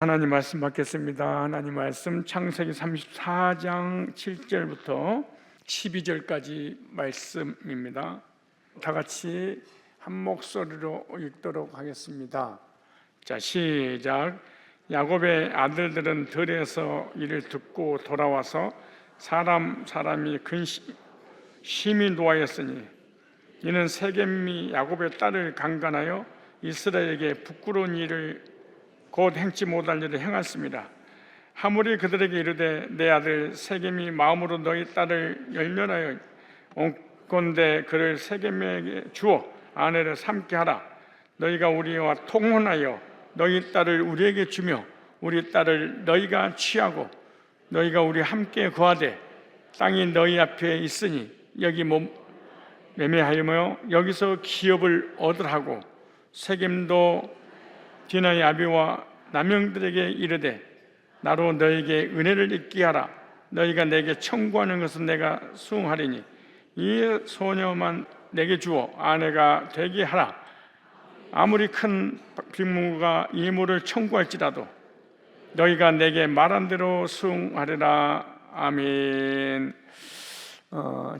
하나님 말씀 받겠습니다. 하나님 말씀 창세기 34장 7절부터 12절까지 말씀입니다. 다 같이 한 목소리로 읽도록 하겠습니다. 자, 시작. 야곱의 아들들은 들에서 이를 듣고 돌아와서 사람이 심히 노하였으니 이는 세겜이 야곱의 딸을 강간하여 이스라엘에게 부끄러운 일을 곧 행치 못할 일을 행했습니다. 하물이 그들에게 이르되 내 아들 세겜이 마음으로 너희 딸을 열멸하여 온건대 그를 세겜에게 주어 아내를 삼게 하라. 너희가 우리와 통혼하여 너희 딸을 우리에게 주며 우리 딸을 너희가 취하고 너희가 우리 함께 거하되 땅이 너희 앞에 있으니 여기 매매하여 여기서 기업을 얻으라고. 세겜도 디나의 아비와 남형들에게 이르되 나로 너에게 은혜를 입게 하라. 너희가 내게 청구하는 것은 내가 수응하리니 이 소녀만 내게 주어 아내가 되게 하라. 아무리 큰 빈무가 이물을 청구할지라도 너희가 내게 말한 대로 수응하리라. 아멘.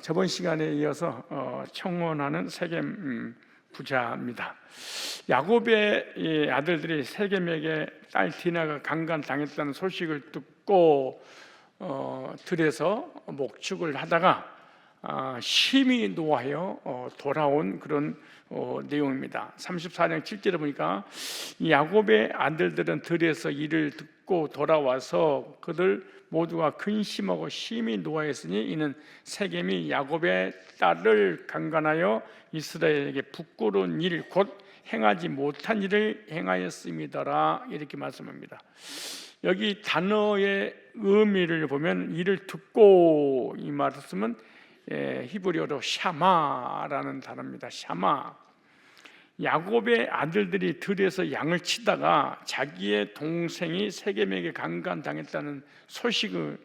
저번 시간에 이어서 청혼하는 세겜 부자입니다. 야곱의 아들들이 세겜에게 딸 디나가 강간당했다는 소식을 듣고 들에서 목축을 하다가 심히 노하여 돌아온 그런 내용입니다. 34장 7절에 보니까 이 야곱의 아들들은 들에서 이를 듣고 돌아와서 그들 모두가 근심하고 심히 노하였으니 이는 세겜이 야곱의 딸을 강간하여 이스라엘에게 부끄러운 일 곧 행하지 못한 일을 행하였음이더라. 이렇게 말씀합니다. 여기 단어의 의미를 보면 이를 듣고 이 말씀은 히브리어로 샤마라는 단어입니다. 샤마. 야곱의 아들들이 들에서 양을 치다가 자기의 동생이 세겜에게 강간당했다는 소식을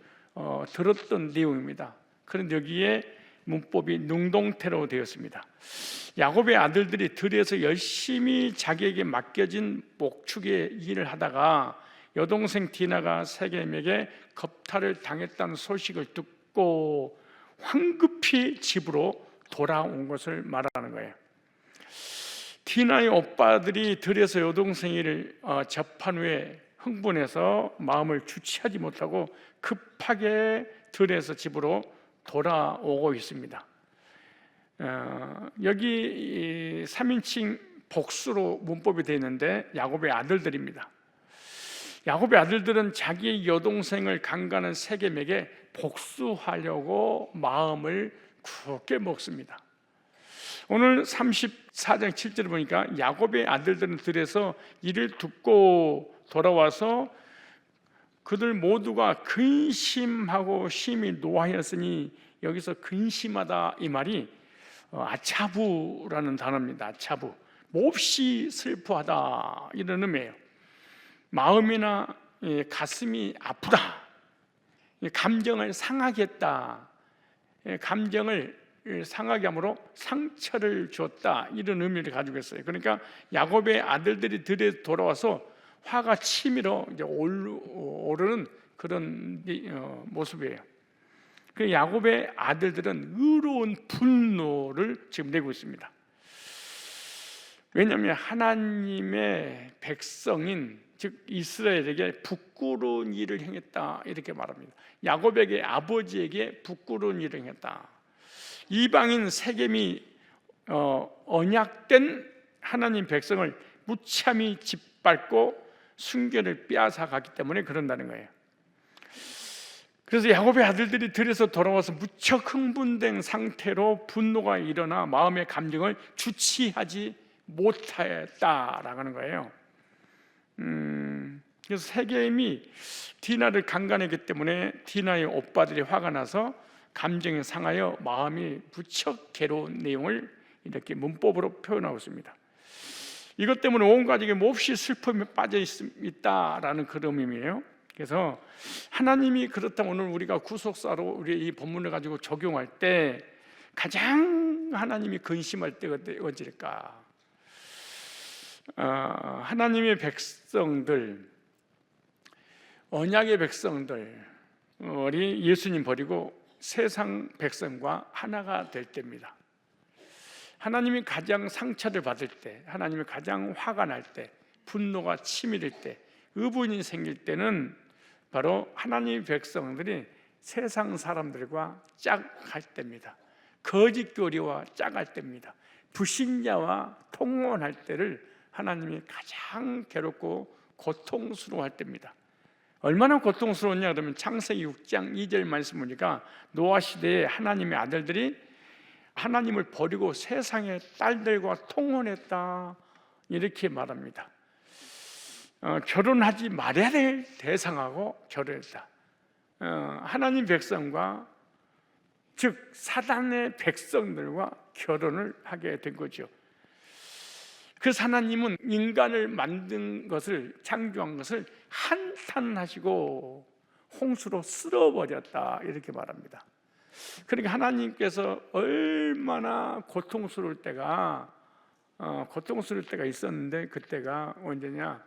들었던 내용입니다. 그런데 여기에 문법이 능동태로 되었습니다. 야곱의 아들들이 들에서 열심히 자기에게 맡겨진 목축의 일을 하다가 여동생 디나가 세겜에게 겁탈을 당했다는 소식을 듣고 황급히 집으로 돌아온 것을 말하는 거예요. 디나의 오빠들이 들에서 여동생이를 접한 후에 흥분해서 마음을 주체하지 못하고 급하게 들에서 집으로 돌아오고 있습니다. 여기 3인칭 복수로 문법이 되어 있는데 야곱의 아들들입니다. 야곱의 아들들은 자기의 여동생을 강간한 세겜에게 복수하려고 마음을 굳게 먹습니다. 오늘 34장 7절을 보니까 야곱의 아들들은 들에서 이를 듣고 돌아와서 그들 모두가 근심하고 심히 노하였으니 여기서 근심하다 이 말이 아차부라는 단어입니다. 아차부, 몹시 슬퍼하다 이런 의미예요. 마음이나 가슴이 아프다, 감정을 상하게 했다, 감정을 상하게 함으로 상처를 줬다 이런 의미를 가지고 있어요. 그러니까 야곱의 아들들이 들에 돌아와서 화가 치밀어 이제 오르는 그런 모습이에요. 그 야곱의 아들들은 의로운 분노를 지금 내고 있습니다. 왜냐하면 하나님의 백성인 즉 이스라엘에게 부끄러운 일을 행했다 이렇게 말합니다. 야곱에게 아버지에게 부끄러운 일을 행했다. 이방인 세겜이 언약된 하나님 백성을 무참히 짓밟고 순결을 빼앗아 갔기 때문에 그런다는 거예요. 그래서 야곱의 아들들이 들에서 돌아와서 무척 흥분된 상태로 분노가 일어나 마음의 감정을 주체하지 못했다라고 하는 거예요. 그래서 세겜이 디나를 강간했기 때문에 디나의 오빠들이 화가 나서 감정이 상하여 마음이 무척 괴로운 내용을 이렇게 문법으로 표현하고 있습니다. 이것 때문에 온 가족이 몹시 슬픔에 빠져 있다라는 그런 의미예요. 그래서 하나님이 그렇다면 오늘 우리가 구속사로 우리 이 본문을 가지고 적용할 때 가장 하나님이 근심할 때가 언제일까? 하나님의 백성들 언약의 백성들이 예수님 버리고 세상 백성과 하나가 될 때입니다. 하나님이 가장 상처를 받을 때, 하나님이 가장 화가 날 때, 분노가 치밀을 때, 의분이 생길 때는 바로 하나님의 백성들이 세상 사람들과 짝할 때입니다. 거짓 교리와 짝할 때입니다. 불신자와 통혼할 때를 하나님이 가장 괴롭고 고통스러워할 때입니다. 얼마나 고통스러웠냐 그러면 창세기 6장 2절 말씀 보니까 노아 시대에 하나님의 아들들이 하나님을 버리고 세상의 딸들과 통혼했다 이렇게 말합니다. 결혼하지 말아야 될 대상하고 결혼했다. 하나님 백성과 즉 사단의 백성들과 결혼을 하게 된 거죠. 그 하나님은 인간을 만든 것을, 창조한 것을 한탄하시고 홍수로 쓸어버렸다 이렇게 말합니다. 그러니까 하나님께서 얼마나 고통스러울 때가 있었는데 그때가 언제냐?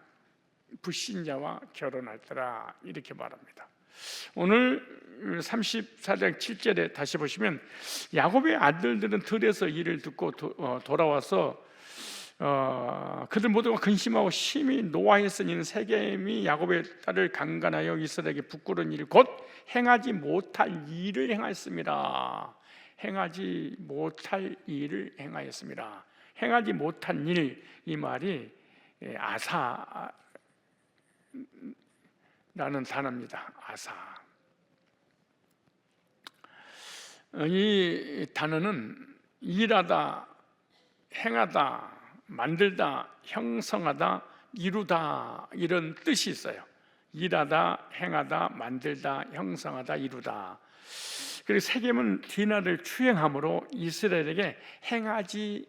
불신자와 결혼할 때라 이렇게 말합니다. 오늘 34장 7절에 다시 보시면 야곱의 아들들은 들에서 일을 듣고 돌아와서 그들 모두가 근심하고 심히 노아했으니 세겜이 야곱의 딸을 강간하여 이스라엘에게 부끄러운 일 곧 행하지 못할 일을 행하였습니다. 행하지 못할 일을 행하였습니다. 행하지 못한 일, 이 말이 아사라는 단어입니다. 아사. 이 단어는 일하다, 행하다, 만들다, 형성하다, 이루다 이런 뜻이 있어요. 일하다, 행하다, 만들다, 형성하다, 이루다. 그리고 세겜은 디나를 추행함으로 이스라엘에게 행하지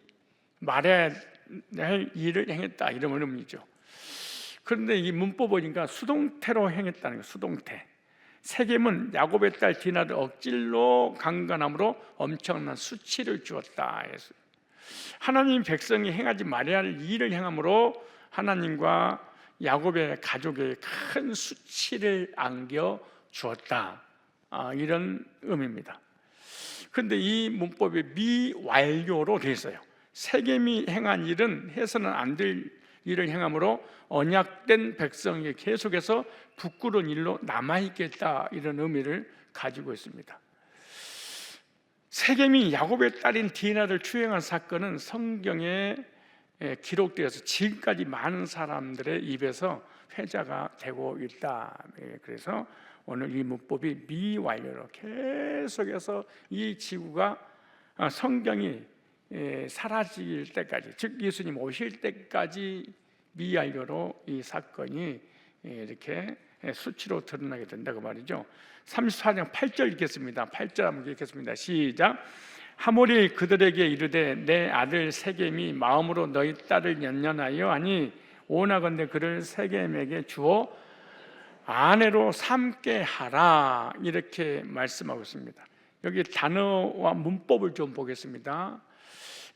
말아야 할 일을 행했다 이런 의미죠. 그런데 이 문법 보니까 수동태로 행했다는 거예요. 수동태. 세겜은 야곱의 딸 디나를 억질로 강간함으로 엄청난 수치를 주었다. 하나님 백성이 행하지 말아야 할 일을 행함으로 하나님과 야곱의 가족에 큰 수치를 안겨 주었다. 이런 의미입니다. 그런데 이 문법이 미완료로 되어 있어요. 세겜이 행한 일은 해서는 안 될 일을 행함으로 언약된 백성이 계속해서 부끄러운 일로 남아있겠다 이런 의미를 가지고 있습니다. 세겜이 야곱의 딸인 디나를 추행한 사건은 성경에 기록되어서 지금까지 많은 사람들의 입에서 회자가 되고 있다. 그래서 오늘 이 문법이 미완료로 계속해서 이 지구가 성경이 사라질 때까지, 즉 예수님 오실 때까지 미완료로 이 사건이 이렇게 수치로 드러나게 된다고 말이죠. 34장 8절 읽겠습니다. 8절 한번 읽겠습니다. 시작. 하몰이 그들에게 이르되 내 아들 세겜이 마음으로 너희 딸을 연연하여 하니 원하건대 그를 세겜에게 주어 아내로 삼게 하라 이렇게 말씀하고 있습니다. 여기 단어와 문법을 좀 보겠습니다.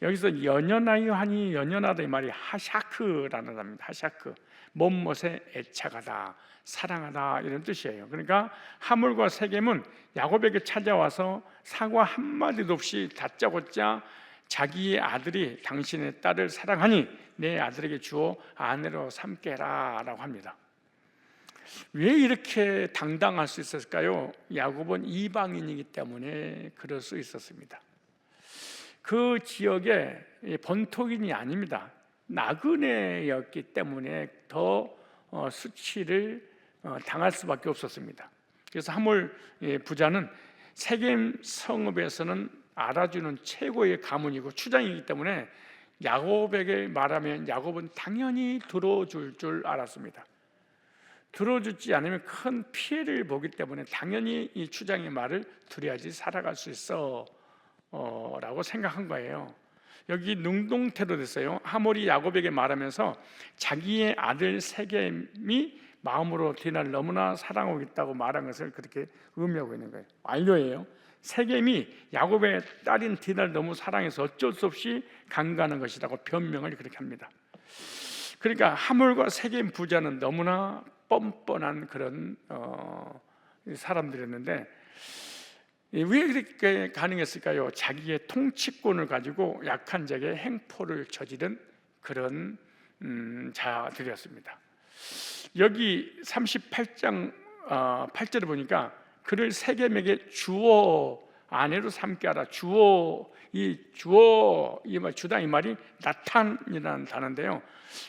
여기서 연연하여 하니 연연하다 이 말이 하샤크라는 단어입니다. 하샤크, 못못에 애착하다, 사랑하다 이런 뜻이에요. 그러니까 하몰과 세겜은 야곱에게 찾아와서 사과 한마디도 없이 다짜고짜 자기의 아들이 당신의 딸을 사랑하니 내 아들에게 주어 아내로 삼게 해라 라고 합니다. 왜 이렇게 당당할 수 있었을까요? 야곱은 이방인이기 때문에 그럴 수 있었습니다. 그 지역의 본토인이 아닙니다. 나그네였기 때문에 더 수치를 당할 수밖에 없었습니다. 그래서 하몰 부자는 세겜 성읍에서는 알아주는 최고의 가문이고 추장이기 때문에 야곱에게 말하면 야곱은 당연히 들어줄 줄 알았습니다. 들어주지 않으면 큰 피해를 보기 때문에 당연히 이 추장의 말을 들어야지 살아갈 수 있어 라고 생각한 거예요. 여기 능동태로 됐어요. 하몰이 야곱에게 말하면서 자기의 아들 세겜이 마음으로 디나를 너무나 사랑하고 있다고 말한 것을 그렇게 의미하고 있는 거예요. 완료예요. 세겜이 야곱의 딸인 디나를 너무 사랑해서 어쩔 수 없이 강간한 것이라고 변명을 그렇게 합니다. 그러니까 하몰과 세겜 부자는 너무나 뻔뻔한 그런 사람들이었는데 왜 그렇게 가능했을까요? 자기의 통치권을 가지고 약한 자에게 행포를 저지른 그런 자들이었습니다. 여기 38장 8절에 보니까 그를 세겜에게 주어 아내로 삼게 하라. 주어 이 말 주다 이 말이 나탄이라는 단어인데요.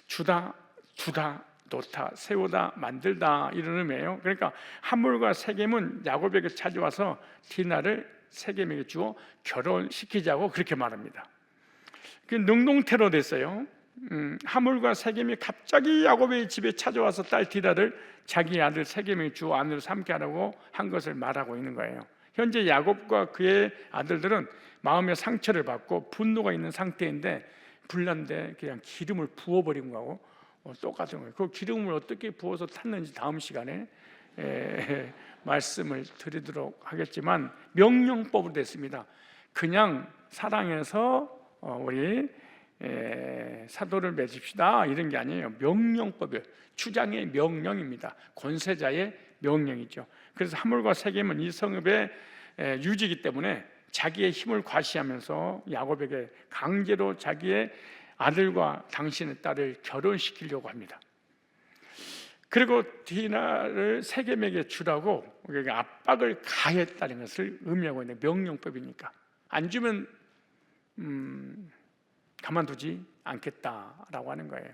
주다, 두다, 놓다, 세우다, 만들다 이런 의미예요. 그러니까 하물과 세겜은 야곱에게 찾아와서 디나를 세겜에게 주어 결혼시키자고 그렇게 말합니다. 그 능동태로 됐어요. 하물과 세겜이 갑자기 야곱의 집에 찾아와서 딸 디나를 자기 아들 세겜의 주 아내로 삼게 하라고 한 것을 말하고 있는 거예요. 현재 야곱과 그의 아들들은 마음의 상처를 받고 분노가 있는 상태인데 불난데 그냥 기름을 부어버린 거하고 똑같은 거예요. 그 기름을 어떻게 부어서 탔는지 다음 시간에 말씀을 드리도록 하겠지만 명령법으로 됐습니다. 그냥 사랑해서 우리 사도를 맺읍시다 이런 게 아니에요. 명령법이에요. 주장의 명령입니다. 권세자의 명령이죠. 그래서 하물과 세겜은 이 성읍의 유지이기 때문에 자기의 힘을 과시하면서 야곱에게 강제로 자기의 아들과 당신의 딸을 결혼시키려고 합니다. 그리고 디나를 세겜에게 주라고 압박을 가했다는 것을 의미하고 있는 명령법이니까 안 주면 가만두지 않겠다라고 하는 거예요.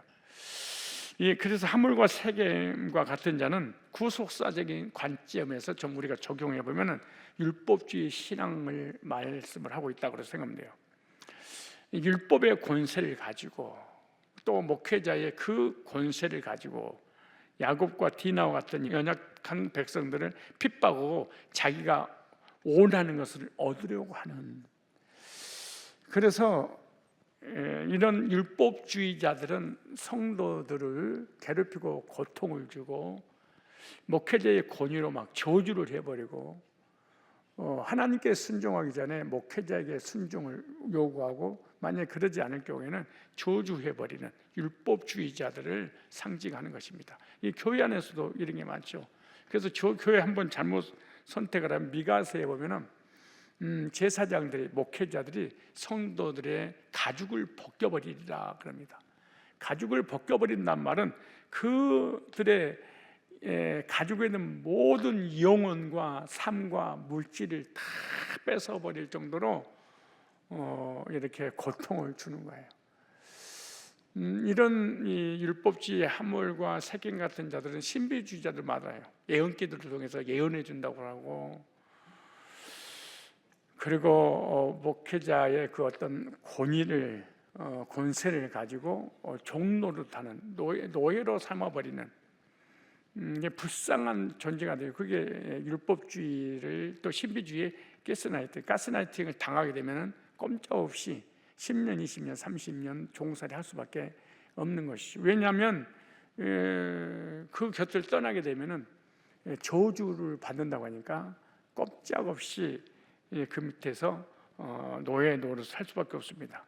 그래서 하물과 세겜과 같은 자는 구속사적인 관점에서 좀 우리가 적용해 보면은 율법주의 신앙을 말씀을 하고 있다고 생각돼요. 율법의 권세를 가지고 또 목회자의 그 권세를 가지고 야곱과 디나와 같은 연약한 백성들을 핍박하고 자기가 원하는 것을 얻으려고 하는, 그래서 이런 율법주의자들은 성도들을 괴롭히고 고통을 주고 목회자의 권위로 막 저주를 해버리고 하나님께 순종하기 전에 목회자에게 순종을 요구하고 만약에 그러지 않을 경우에는 저주해버리는 율법주의자들을 상징하는 것입니다. 이 교회 안에서도 이런 게 많죠. 그래서 교회 한번 잘못 선택을 하면 미가서에 보면은 제사장들이, 목회자들이 성도들의 가죽을 벗겨버리리라 그럽니다. 가죽을 벗겨버린다는 말은 그들의 가지고 있는 모든 영혼과 삶과 물질을 다 뺏어버릴 정도로 이렇게 고통을 주는 거예요. 이런 이 율법주의 하물과 세겜 같은 자들은 신비주의자들 많아요. 예언기들을 통해서 예언해 준다고 하고, 그리고 목회자의 그 어떤 권위를 권세를 가지고 종노릇하는 노예로 삼아버리는 이게 불쌍한 존재가 돼요. 그게 율법주의를 또 신비주의의 가스라이팅을 당하게 되면은 꼼짝없이 10년, 20년, 30년 종살이 할 수밖에 없는 것이죠. 왜냐하면 그 곁을 떠나게 되면은 저주를 받는다고 하니까 꼼짝없이 그 밑에서 노예 노릇을 할 수밖에 없습니다.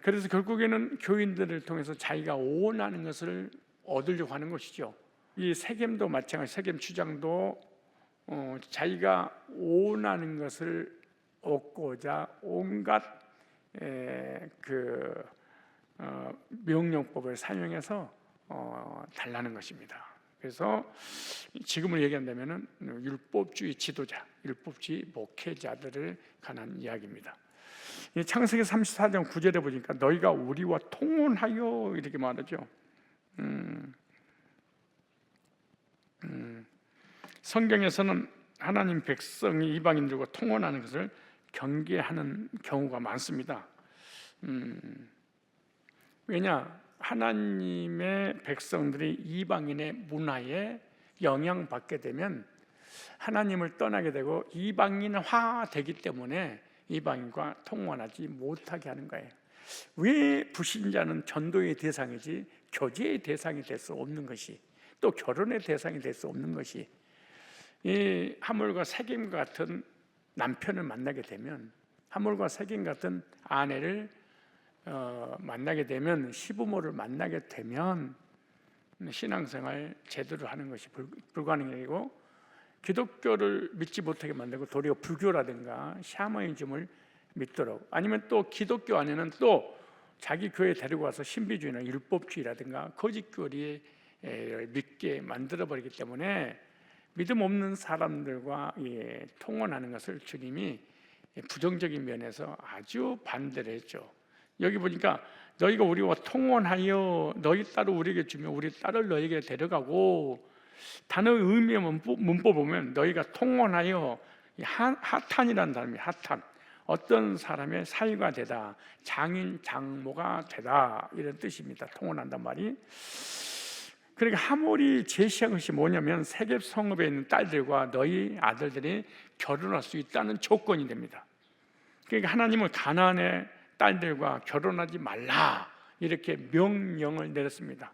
그래서 결국에는 교인들을 통해서 자기가 원하는 것을 얻으려고 하는 것이죠. 이 세겜도 마찬가지, 세겜 주장도 자기가 원하는 것을 얻고자 온갖 명령법을 사용해서 달라는 것입니다. 그래서 지금을 얘기한다면은 율법주의 지도자, 율법주의 목회자들을 관한 이야기입니다. 창세기 34장 9절에 보니까 너희가 우리와 통혼하여 이렇게 말하죠. 성경에서는 하나님 백성이 이방인들과 통혼하는 것을 경계하는 경우가 많습니다. 왜냐? 하나님의 백성들이 이방인의 문화에 영향받게 되면 하나님을 떠나게 되고 이방인화 되기 때문에 이방인과 통혼하지 못하게 하는 거예요. 왜 불신자는 전도의 대상이지 교제의 대상이 될 수 없는 것이, 또 결혼의 대상이 될 수 없는 것이, 이 하물과 세겜 같은 남편을 만나게 되면, 하물과 세겜 같은 아내를 만나게 되면, 시부모를 만나게 되면 신앙생활 제대로 하는 것이 불가능이고, 기독교를 믿지 못하게 만들고 도리어 불교라든가 샤머니즘을 믿도록, 아니면 또 기독교 안에는 또 자기 교회 데리고 와서 신비주의나 율법주의라든가 거짓 교리에 믿게 만들어버리기 때문에 믿음 없는 사람들과 통혼하는 것을 주님이 부정적인 면에서 아주 반대를 했죠. 여기 보니까 너희가 우리와 통혼하여 너희 딸을 우리에게 주면 우리 딸을 너희에게 데려가고, 단어의 의미의 문법 보면 너희가 통혼하여, 하탄이라는 단어입니 하탄, 어떤 사람의 사위가 되다, 장인 장모가 되다, 이런 뜻입니다. 통혼한단 말이. 그러니까 하몰이 제시한 것이 뭐냐면 세겜 성읍에 있는 딸들과 너희 아들들이 결혼할 수 있다는 조건이 됩니다. 그러니까 하나님은 가나안의 딸들과 결혼하지 말라, 이렇게 명령을 내렸습니다.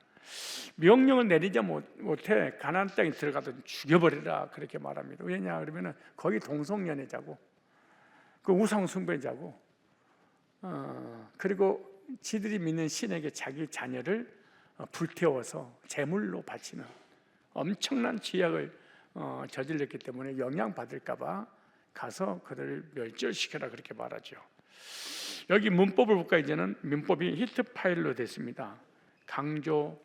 명령을 내리지 못해 가나안 땅에 들어가도 죽여버리라, 그렇게 말합니다. 왜냐 그러면 거기 동성연애자고, 그 우상 숭배자고, 그리고 지들이 믿는 신에게 자기 자녀를 불태워서 제물로 바치는 엄청난 죄악을 저질렀기 때문에 영향받을까봐 가서 그들을 멸절시켜라, 그렇게 말하죠. 여기 문법을 볼까? 이제는 문법이 히트 파일로 됐습니다. 강조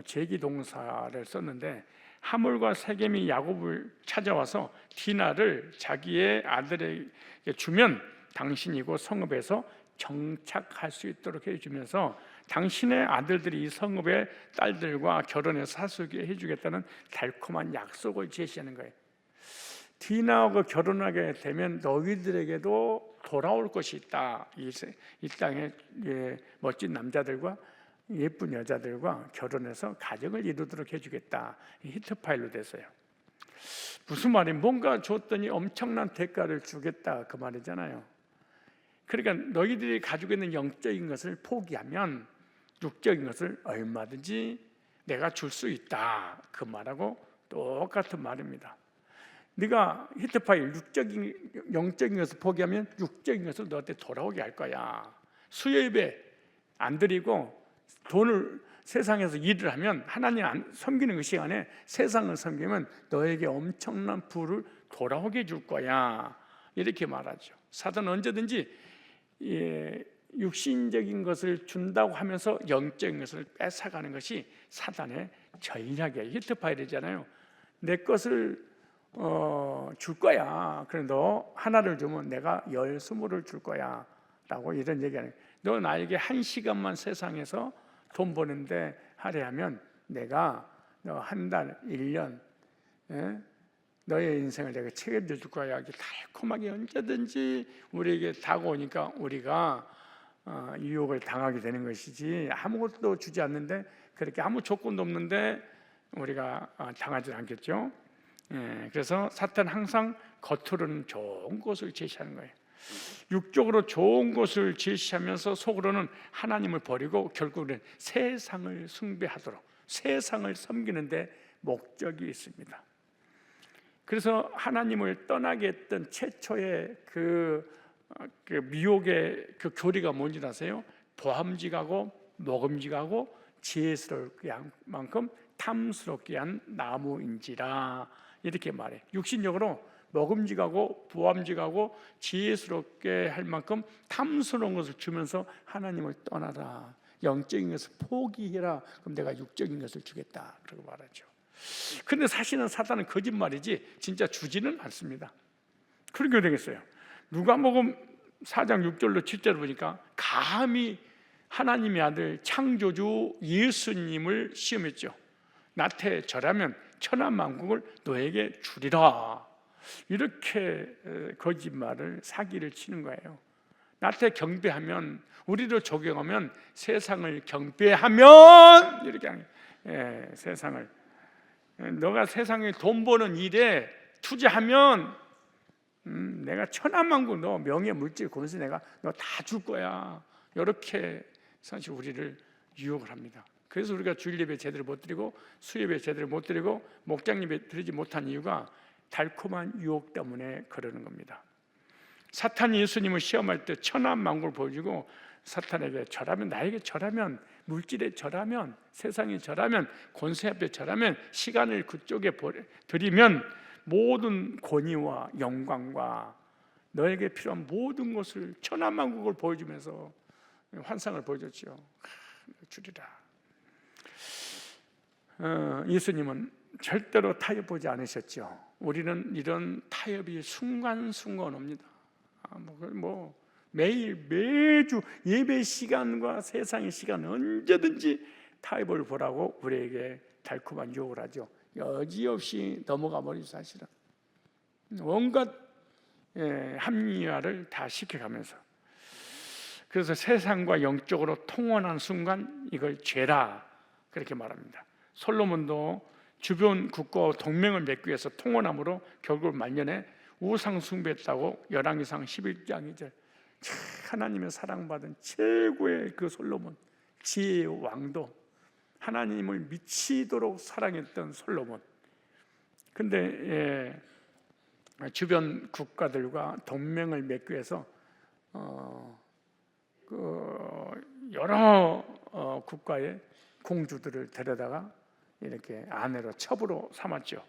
제기동사를 썼는데, 하몰과 세겜이 야곱을 찾아와서 디나를 자기의 아들에게 주면 당신이고 성읍에서 정착할 수 있도록 해주면서 당신의 아들들이 이 성읍의 딸들과 결혼해서 살수있게 해주겠다는 달콤한 약속을 제시하는 거예요. 디나하고 결혼하게 되면 너희들에게도 돌아올 것이 있다. 이 땅에 멋진 남자들과 예쁜 여자들과 결혼해서 가정을 이루도록 해주겠다. 히트 파일로 됐어요. 무슨 말이, 뭔가 줬더니 엄청난 대가를 주겠다, 그 말이잖아요. 그러니까 너희들이 가지고 있는 영적인 것을 포기하면 육적인 것을 얼마든지 내가 줄 수 있다, 그 말하고 똑같은 말입니다. 네가 히트 파일, 영적인 것을 포기하면 육적인 것을 너한테 돌아오게 할 거야. 수요예배 안 드리고 돈을 세상에서 일을 하면, 하나님 섬기는 그 시간에 세상을 섬기면 너에게 엄청난 부를 돌아오게 줄 거야, 이렇게 말하죠. 사단은 언제든지 육신적인 것을 준다고 하면서 영적인 것을 뺏어가는 것이 사단의 전략이에요. 히트 파일이잖아요. 내 것을 줄 거야. 그래 너 하나를 주면 내가 10-20을 줄 거야, 라고 이런 얘기하는 거예요. 너 나에게 1시간만 세상에서 돈 버는데 할애하면 내가 너 한 달, 1년, 너의 인생을 내가 책임져 줄 거야. 이렇게 달콤하게 언제든지 우리에게 다가오니까 우리가 유혹을 당하게 되는 것이지, 아무것도 주지 않는데, 그렇게 아무 조건도 없는데 우리가 당하지 않겠죠. 그래서 사탄은 항상 겉으로는 좋은 것을 제시하는 거예요. 육적으로 좋은 것을 제시하면서 속으로는 하나님을 버리고 결국은 세상을 숭배하도록, 세상을 섬기는데 목적이 있습니다. 그래서 하나님을 떠나게 했던 최초의 그 미혹의 그 교리가 뭔지 아세요? 보암직하고 먹음직하고 지혜스럽게 한 만큼 탐스럽게 한 나무인지라, 이렇게 말해. 육신적으로 먹음직하고 보암직하고 지혜스럽게 할 만큼 탐스러운 것을 주면서 하나님을 떠나라, 영적인 것을 포기해라, 그럼 내가 육적인 것을 주겠다, 그렇게 말하죠. 근데 사실은 사단은 거짓말이지 진짜 주지는 않습니다. 그렇게 되겠어요. 누가복음 4장 6절로 7절을 보니까 감히 하나님의 아들 창조주 예수님을 시험했죠. 나태 절하면 천하만국을 너에게 주리라, 이렇게 거짓말을, 사기를 치는 거예요. 나태 경배하면, 우리로 적용하면 세상을 경배하면, 이렇게 하는 거예요. 세상을, 너가 세상에 돈 버는 일에 투자하면 내가 천하만국, 너 명예, 물질, 권세 내가 너 다 줄 거야, 이렇게 사실 우리를 유혹을 합니다. 그래서 우리가 주일 예배 제대로 못 드리고 수예배 제대로 못 드리고 목장 예배 드리지 못한 이유가 달콤한 유혹 때문에 그러는 겁니다. 사탄이 예수님을 시험할 때 천하만국을 보여주고 사탄에게 절하면, 나에게 절하면 물질에 절하면, 세상에 절하면, 권세 앞에 절하면, 시간을 그쪽에 드리면 모든 권위와 영광과 너에게 필요한 모든 것을 천하만국을 보여주면서 환상을 보여줬죠. 주리라. 예수님은 절대로 타협하지 않으셨죠. 우리는 이런 타협이 순간순간 옵니다. 매주 예배 시간과 세상의 시간 언제든지 타협을 보라고 우리에게 달콤한 유혹을 하죠. 여지없이 넘어가 버리죠. 사실은 온갖 합리화를 다 시켜가면서, 그래서 세상과 영적으로 통원한 순간 이걸 죄라 그렇게 말합니다. 솔로몬도 주변 국가와 동맹을 맺기 위해서 통원함으로 결국 말년에 우상 숭배했다고 열왕기상 11장 2절. 하나님의 사랑받은 최고의 그 솔로몬, 지혜의 왕도, 하나님을 미치도록 사랑했던 솔로몬. 근데 주변 국가들과 동맹을 맺기 위해서 여러 국가의 공주들을 데려다가 이렇게 아내로 첩으로 삼았죠.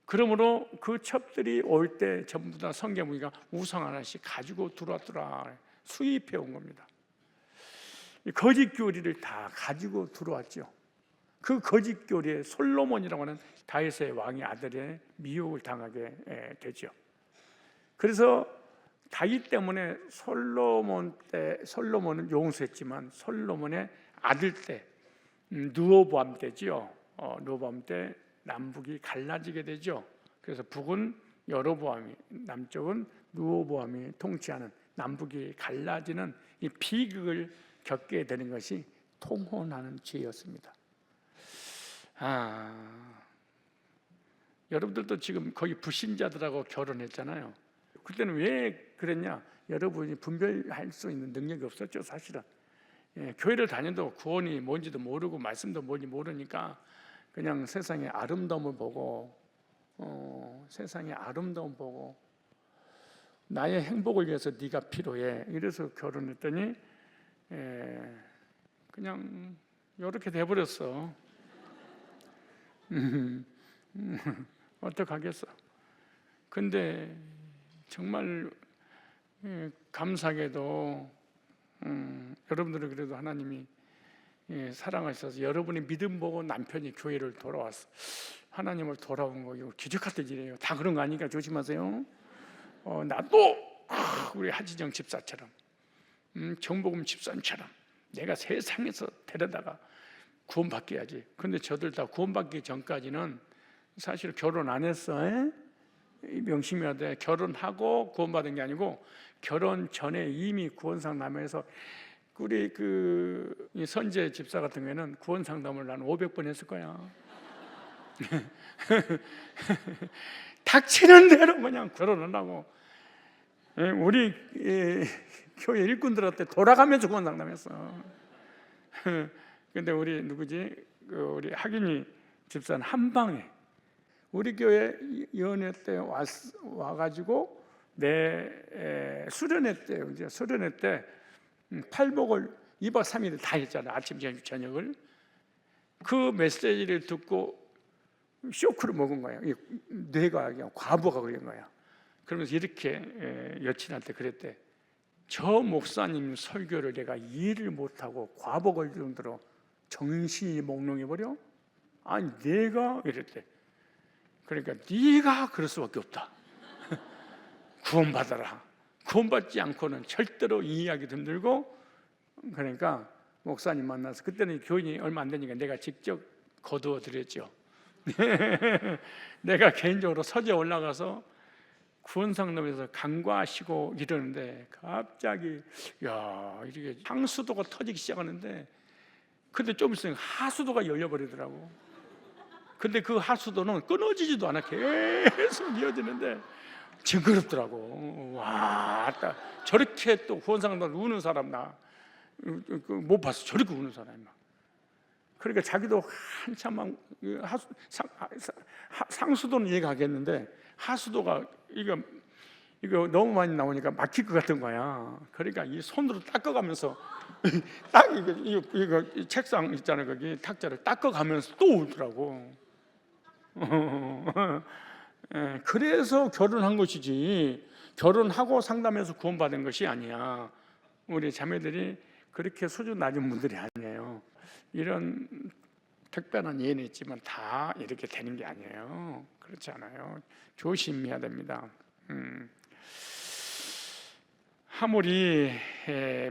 그러므로 그 첩들이 올 때 전부 다 성계무기가 우상 하나씩 가지고 들어왔더라. 수입해 온 겁니다. 거짓 교리를 다 가지고 들어왔죠. 그 거짓 교리에 솔로몬이라고 하는 다윗의 왕의 아들의 미혹을 당하게 되죠. 그래서 다윗 때문에 솔로몬은 용서했지만 솔로몬의 아들 때 르호보암 때죠. 르호보암 때 남북이 갈라지게 되죠. 그래서 북은 여로보암이, 남쪽은 르호보암이 통치하는, 남북이 갈라지는 이 비극을 겪게 되는 것이 통혼하는 죄였습니다. 여러분들도 지금 거의 불신자들하고 결혼했잖아요. 그때는 왜 그랬냐? 여러분이 분별할 수 있는 능력이 없었죠, 사실은. 교회를 다녀도 구원이 뭔지도 모르고 말씀도 뭔지 모르니까 그냥 세상의 아름다움을 보고 세상의 아름다움 보고 나의 행복을 위해서 네가 필요해, 이래서 결혼했더니 그냥 이렇게 돼버렸어. 어떡하겠어. 근데 정말 감사하게도 여러분들은 그래도 하나님이 사랑하셔서 여러분의 믿음 보고 남편이 교회를 돌아왔어. 하나님을 돌아온 거 이거 기적같은 일이에요. 다 그런 거 아니니까 조심하세요. 나도 우리 하지정 집사처럼 정복음 집사님처럼 내가 세상에서 데려다가 구원받게 해야지. 근데 저들 다 구원받기 전까지는 사실 결혼 안 했어. 명심해야 돼. 결혼하고 구원받은 게 아니고 결혼 전에 이미 구원상담에서 우리 이 선재 집사 같은 경우에는 구원상담을 난 500번 했을 거야. 닥치는 대로 그냥 결혼하고 우리 교회 일꾼들한테 돌아가면서 구원상담했어. 근데 우리 누구지? 우리 학인이 집사는 한 방에 우리 교회 연회 때 와가지고 내 수련회 때, 이제 수련회 때 팔복을 2박 3일 다 했잖아. 아침 저녁을. 그 메시지를 듣고 쇼크를 먹은 거야. 뇌가 그냥 과부하가 걸린 거야. 그러면서 이렇게 여친한테 그랬대. 저 목사님 설교를 내가 이해를 못하고 과부 걸릴 정도로 정신이 몽롱해버려? 아니 내가 이랬대. 그러니까 네가 그럴 수밖에 없다. 구원받아라. 구원받지 않고는 절대로 이 이야기 흔들고. 그러니까 목사님 만나서, 그때는 교인이 얼마 안 되니까 내가 직접 거두어 드렸죠. 내가 개인적으로 서재 올라가서 구원상담에서 간과하시고 이러는데 갑자기 이렇게 상수도가 터지기 시작하는데, 근데 좀 있으면 하수도가 열려버리더라고. 근데 그 하수도는 끊어지지도 않아. 계속 이어지는데 징그럽더라고. 와, 저렇게 또 구원상담 우는 사람 나 못 봤어. 저렇게 우는 사람이 막. 그러니까 자기도 한참 막 상수도는 이해가 하겠는데 하수도가 이거 이거 너무 많이 나오니까 막힐 것 같은 거야. 그러니까 이 손으로 닦아가면서 딱 이거 책상 있잖아요. 거기 탁자를 닦아가면서 또 울더라고. 그래서 결혼한 것이지, 결혼하고 상담해서 구원받은 것이 아니야. 우리 자매들이 그렇게 수준 낮은 분들이 아니에요. 이런 특별한 예는 있지만 다 이렇게 되는 게 아니에요. 그렇지 않아요. 조심해야 됩니다. 하몰이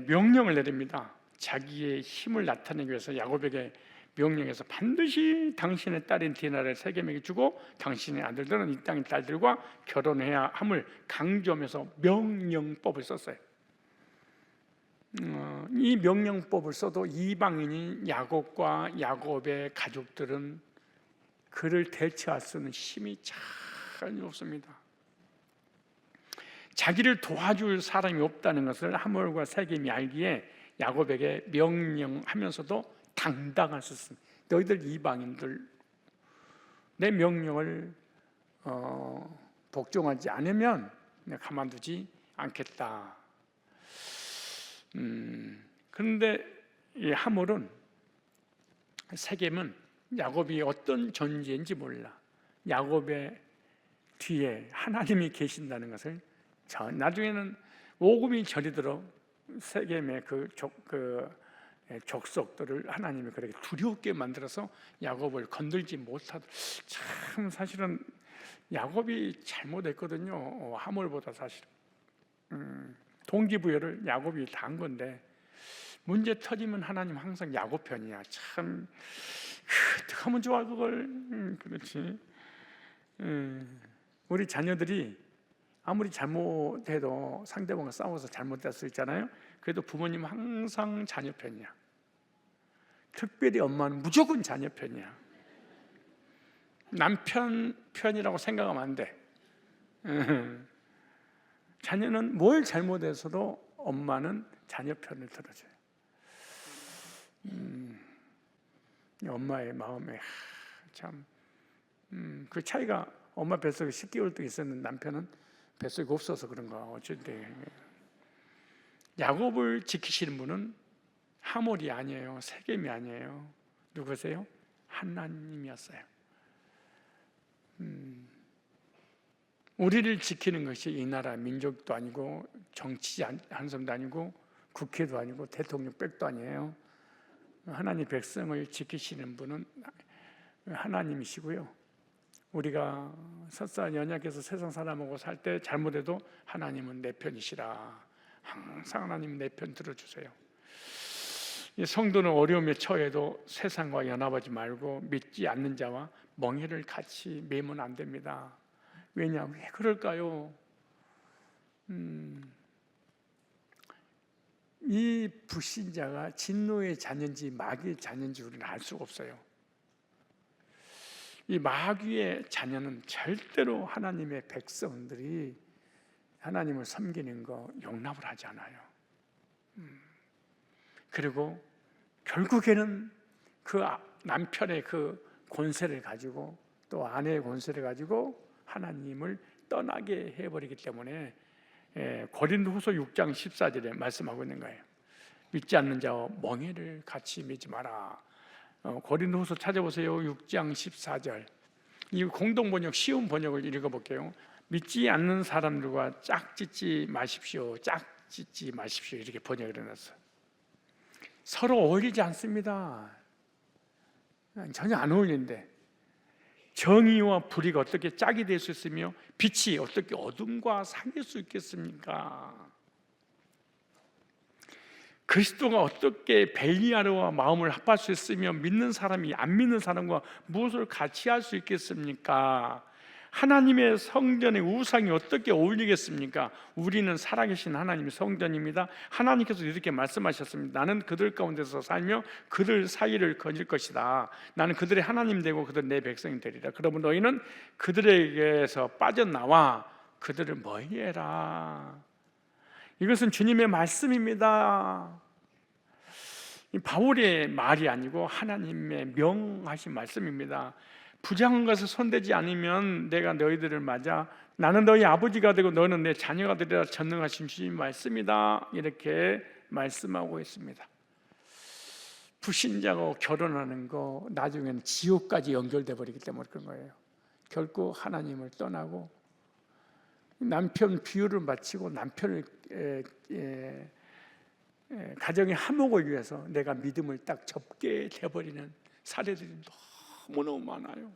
명령을 내립니다. 자기의 힘을 나타내기 위해서 야곱에게 명령해서 반드시 당신의 딸인 디나를 세겜에게 주고 당신의 아들들은 이 땅의 딸들과 결혼해야 함을 강조하면서 명령법을 썼어요. 이 명령법을 써도 이방인인 야곱과 야곱의 가족들은 그를 대처할 수 있는 힘이 전혀 없습니다. 자기를 도와줄 사람이 없다는 것을 하몰과 세겜이 알기에 야곱에게 명령하면서도 당당할 수 있습니다. 너희들 이방인들 내 명령을 복종하지 않으면 내가 가만두지 않겠다. 그런데 이 하몰은, 세겜은 야곱이 어떤 존재인지 몰라. 야곱의 뒤에 하나님이 계신다는 것을 나중에는 오금이 저리도록 세겜의 그 족속들을 하나님이 그렇게 두렵게 만들어서 야곱을 건들지 못하도록. 참 사실은 야곱이 잘못했거든요. 하몰보다 사실은 동기부여를 야곱이 다 한 건데, 문제 터지면 하나님 항상 야곱 편이야. 참 어떻게 하면 좋아 그걸. 그렇지. 우리 자녀들이 아무리 잘못해도 상대방과 싸워서 잘못될 수 있잖아요. 그래도 부모님은 항상 자녀 편이야. 특별히 엄마는 무조건 자녀 편이야. 남편 편이라고 생각하면 안 돼. 자녀는 뭘 잘못해서도 엄마는 자녀 편을 들어줘요. 엄마의 마음에 참 그 차이가, 엄마 뱃속에 10개월 동안 있었는 남편은 뱃속이 없어서 그런가 어쨌든. 야곱을 지키시는 분은 하몰이 아니에요. 세겜이 아니에요. 누구세요? 하나님이었어요. 우리를 지키는 것이 이 나라 민족도 아니고 정치 한 사람도 아니고 국회도 아니고 대통령백도 아니에요. 하나님 백성을 지키시는 분은 하나님이시고요. 우리가 설사 연약해서 세상 사람하고 살 때 잘못해도 하나님은 내 편이시라. 항상 하나님 내 편 들어주세요. 이 성도는 어려움에 처해도 세상과 연합하지 말고 믿지 않는 자와 멍해를 같이 매면 안 됩니다. 왜냐? 왜 그럴까요? 이 불신자가 진노의 자녀인지 마귀의 자녀인지 우리는 알 수가 없어요. 이 마귀의 자녀는 절대로 하나님의 백성들이 하나님을 섬기는 거 용납을 하지 않아요. 그리고 결국에는 그 남편의 그 권세를 가지고 또 아내의 권세를 가지고 하나님을 떠나게 해버리기 때문에 고린도후서 6장 14절에 말씀하고 있는 거예요. 믿지 않는 자와 멍해를 같이 매지 마라. 고린도후서 찾아보세요. 6장 14절. 이 공동번역 쉬운 번역을 읽어볼게요. 믿지 않는 사람들과 짝짓지 마십시오. 짝짓지 마십시오. 이렇게 번역을 해놨어요. 서로 어울리지 않습니다. 전혀 안 어울리는데 정의와 불의가 어떻게 짝이 될 수 있으며 빛이 어떻게 어둠과 사귈 수 있겠습니까? 그리스도가 어떻게 벨리아르와 마음을 합할 수 있으며 믿는 사람이 안 믿는 사람과 무엇을 같이 할 수 있겠습니까? 하나님의 성전의 우상이 어떻게 어울리겠습니까? 우리는 살아계신 하나님의 성전입니다. 하나님께서 이렇게 말씀하셨습니다. 나는 그들 가운데서 살며 그들 사이를 거닐 것이다. 나는 그들의 하나님 되고 그들 내 백성이 되리라. 그러면 너희는 그들에게서 빠져나와 그들을 멀리해라. 이것은 주님의 말씀입니다. 바울의 말이 아니고 하나님의 명하신 말씀입니다. 부정한 것을 손대지 않으면 내가 너희들을 맞아 나는 너희 아버지가 되고 너는 내 자녀가 되리라 전능하신 주님 말씀이다. 이렇게 말씀하고 있습니다. 불신자가 결혼하는 거 나중에는 지옥까지 연결돼 버리기 때문에 그런 거예요. 결코 하나님을 떠나고 남편 비유를 마치고 남편을 가정의 화목을 위해서 내가 믿음을 딱 접게 돼버리는 사례들이 너무너무 많아요.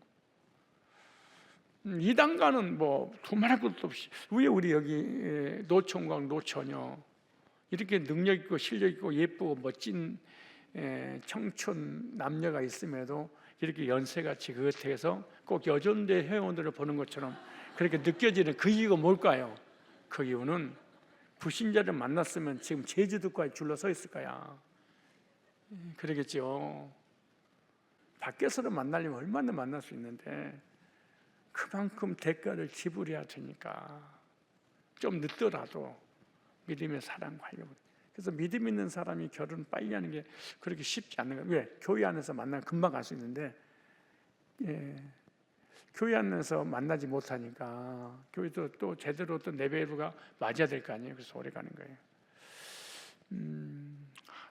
이단가는 뭐 두말할 것도 없이 왜 우리 여기 노총각 노처녀 이렇게 능력 있고 실력 있고 예쁘고 멋진 청춘 남녀가 있음에도 이렇게 연세가 지긋해서 꼭 여전대 회원들을 보는 것처럼 그렇게 느껴지는 그 이유가 뭘까요? 그 이유는 불신자를 만났으면 지금 제주도까지 줄러 서 있을 거야. 그러겠죠. 밖에서도 만나려면 얼마나 만날 수 있는데 그만큼 대가를 지불해야 되니까 좀 늦더라도 믿음의 사랑과 하려고. 그래서 믿음 있는 사람이 결혼 빨리 하는 게 그렇게 쉽지 않는 거예요. 왜? 교회 안에서 만나면 금방 갈 수 있는데 교회 안에서 만나지 못하니까 교회도 또 제대로 또 레벨가 맞아야 될 거 아니에요. 그래서 오래 가는 거예요.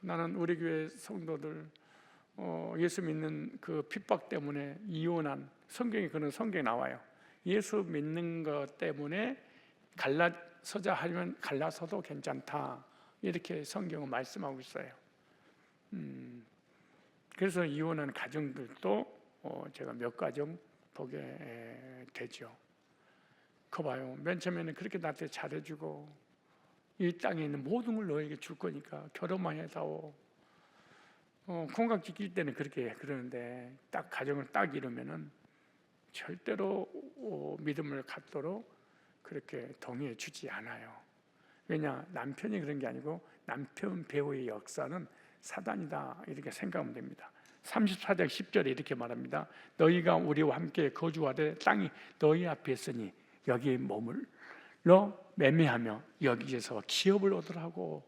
나는 우리 교회 성도들 예수 믿는 그 핍박 때문에 이혼한 성경에 그런 성경이 나와요. 예수 믿는 것 때문에 갈라서자 하면 갈라서도 괜찮다. 이렇게 성경은 말씀하고 있어요. 그래서 이혼한 가정들도 제가 몇 가정 보게 되죠. 그 봐요. 맨 처음에는 그렇게 나한테 잘해주고 이 땅에 있는 모든 걸 너에게 줄 거니까 결혼만 해다오. 콩깍지 낄 때는 그렇게 그러는데 딱 가정을 딱 이루면은 절대로 믿음을 갖도록 그렇게 동의해 주지 않아요. 왜냐? 남편이 그런 게 아니고 남편 배우의 역사는 사단이다 이렇게 생각하면 됩니다. 34장 10절에 이렇게 말합니다. 너희가 우리와 함께 거주하되 땅이 너희 앞에 있으니 여기 머물러 매매하며 여기에서 기업을 얻으라고.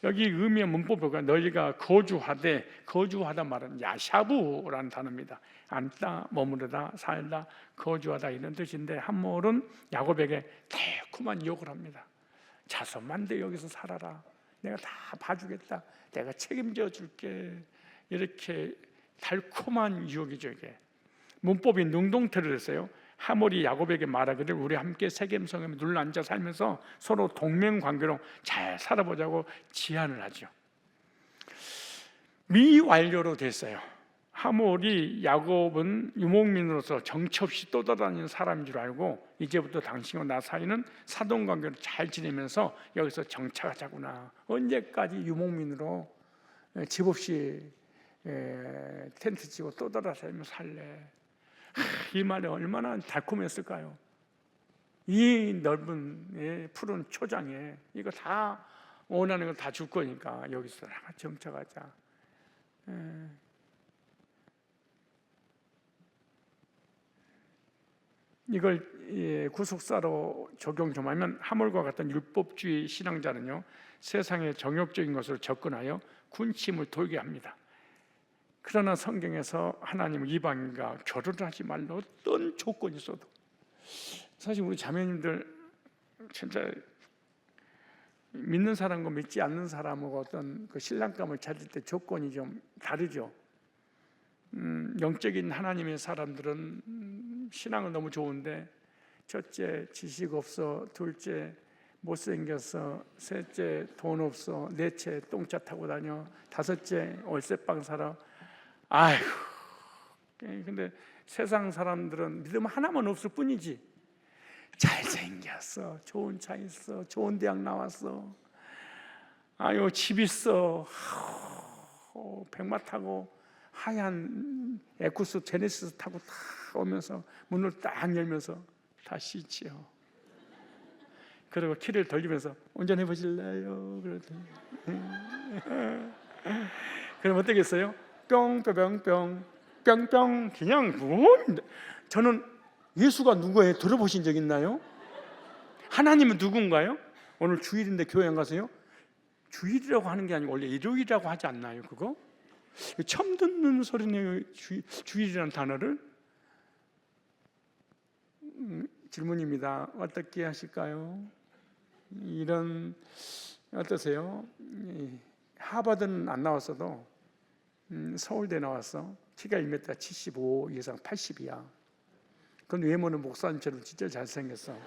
여기 의미의 문법을 너희가 거주하다 말은 야샤부라는 단어입니다. 앉다, 머무르다, 살다, 거주하다 이런 뜻인데 함몰은 야곱에게 달콤한 욕을 합니다. 자손만 돼 여기서 살아라. 내가 다 봐주겠다. 내가 책임져 줄게. 이렇게 달콤한 유혹이죠. 이게 문법이 능동태로 됐어요. 하몰이 야곱에게 말하기를 우리 함께 세겜성에 눌러앉아 살면서 서로 동맹관계로 잘 살아보자고 제안을 하죠. 미완료로 됐어요. 하몰이 야곱은 유목민으로서 정처 없이 떠돌아다니는 사람인 줄 알고 이제부터 당신과 나 사이는 사돈관계로 잘 지내면서 여기서 정착하자구나. 언제까지 유목민으로 집 없이 텐트 치고 떠돌아다니며 살래. 이 말이 얼마나 달콤했을까요? 이 넓은 푸른 초장에 이거 다 원하는 거 다 줄 거니까 여기서 정착하자. 이걸 구속사로 적용 좀 하면 하몰과 같은 율법주의 신앙자는요 세상의 정욕적인 것으로 접근하여 군침을 돌게 합니다. 그러나 성경에서 하나님은 이방인과 결혼을 하지 말라 어떤 조건이 있어도 사실 우리 자매님들 진짜 믿는 사람과 믿지 않는 사람하고 어떤 그 신랑감을 찾을 때 조건이 좀 다르죠. 영적인 하나님의 사람들은 신앙은 너무 좋은데 첫째 지식 없어, 둘째 못생겼어, 셋째 돈 없어, 넷째 똥차 타고 다녀, 다섯째 월세방 살아. 아휴, 근데 세상 사람들은 믿음 하나만 없을 뿐이지 잘생겼어, 좋은 차 있어, 좋은 대학 나왔어, 아유 집 있어, 백마 타고 하얀 에쿠스 제네시스 타고 딱 오면서 문을 딱 열면서 다 씻지요. 그리고 키를 돌리면서 운전해 보실래요? 그러더니 그럼 어떻겠어요? 뿅뿅뿅 뿅뿅 그냥 저는 예수가 누구예요? 들어보신 적 있나요? 하나님은 누군가요? 오늘 주일인데 교회 안 가세요? 주일이라고 하는 게 아니고 원래 일요일이라고 하지 않나요? 그거? 처음 듣는 소리네요. 주일이라는 단어를. 질문입니다. 어떻게 하실까요? 이런 어떠세요? 하버드는 안 나왔어도 서울대 나왔어. 키가 1m 75 이상 80이야. 그건 외모는 목사님처럼 진짜 잘생겼어.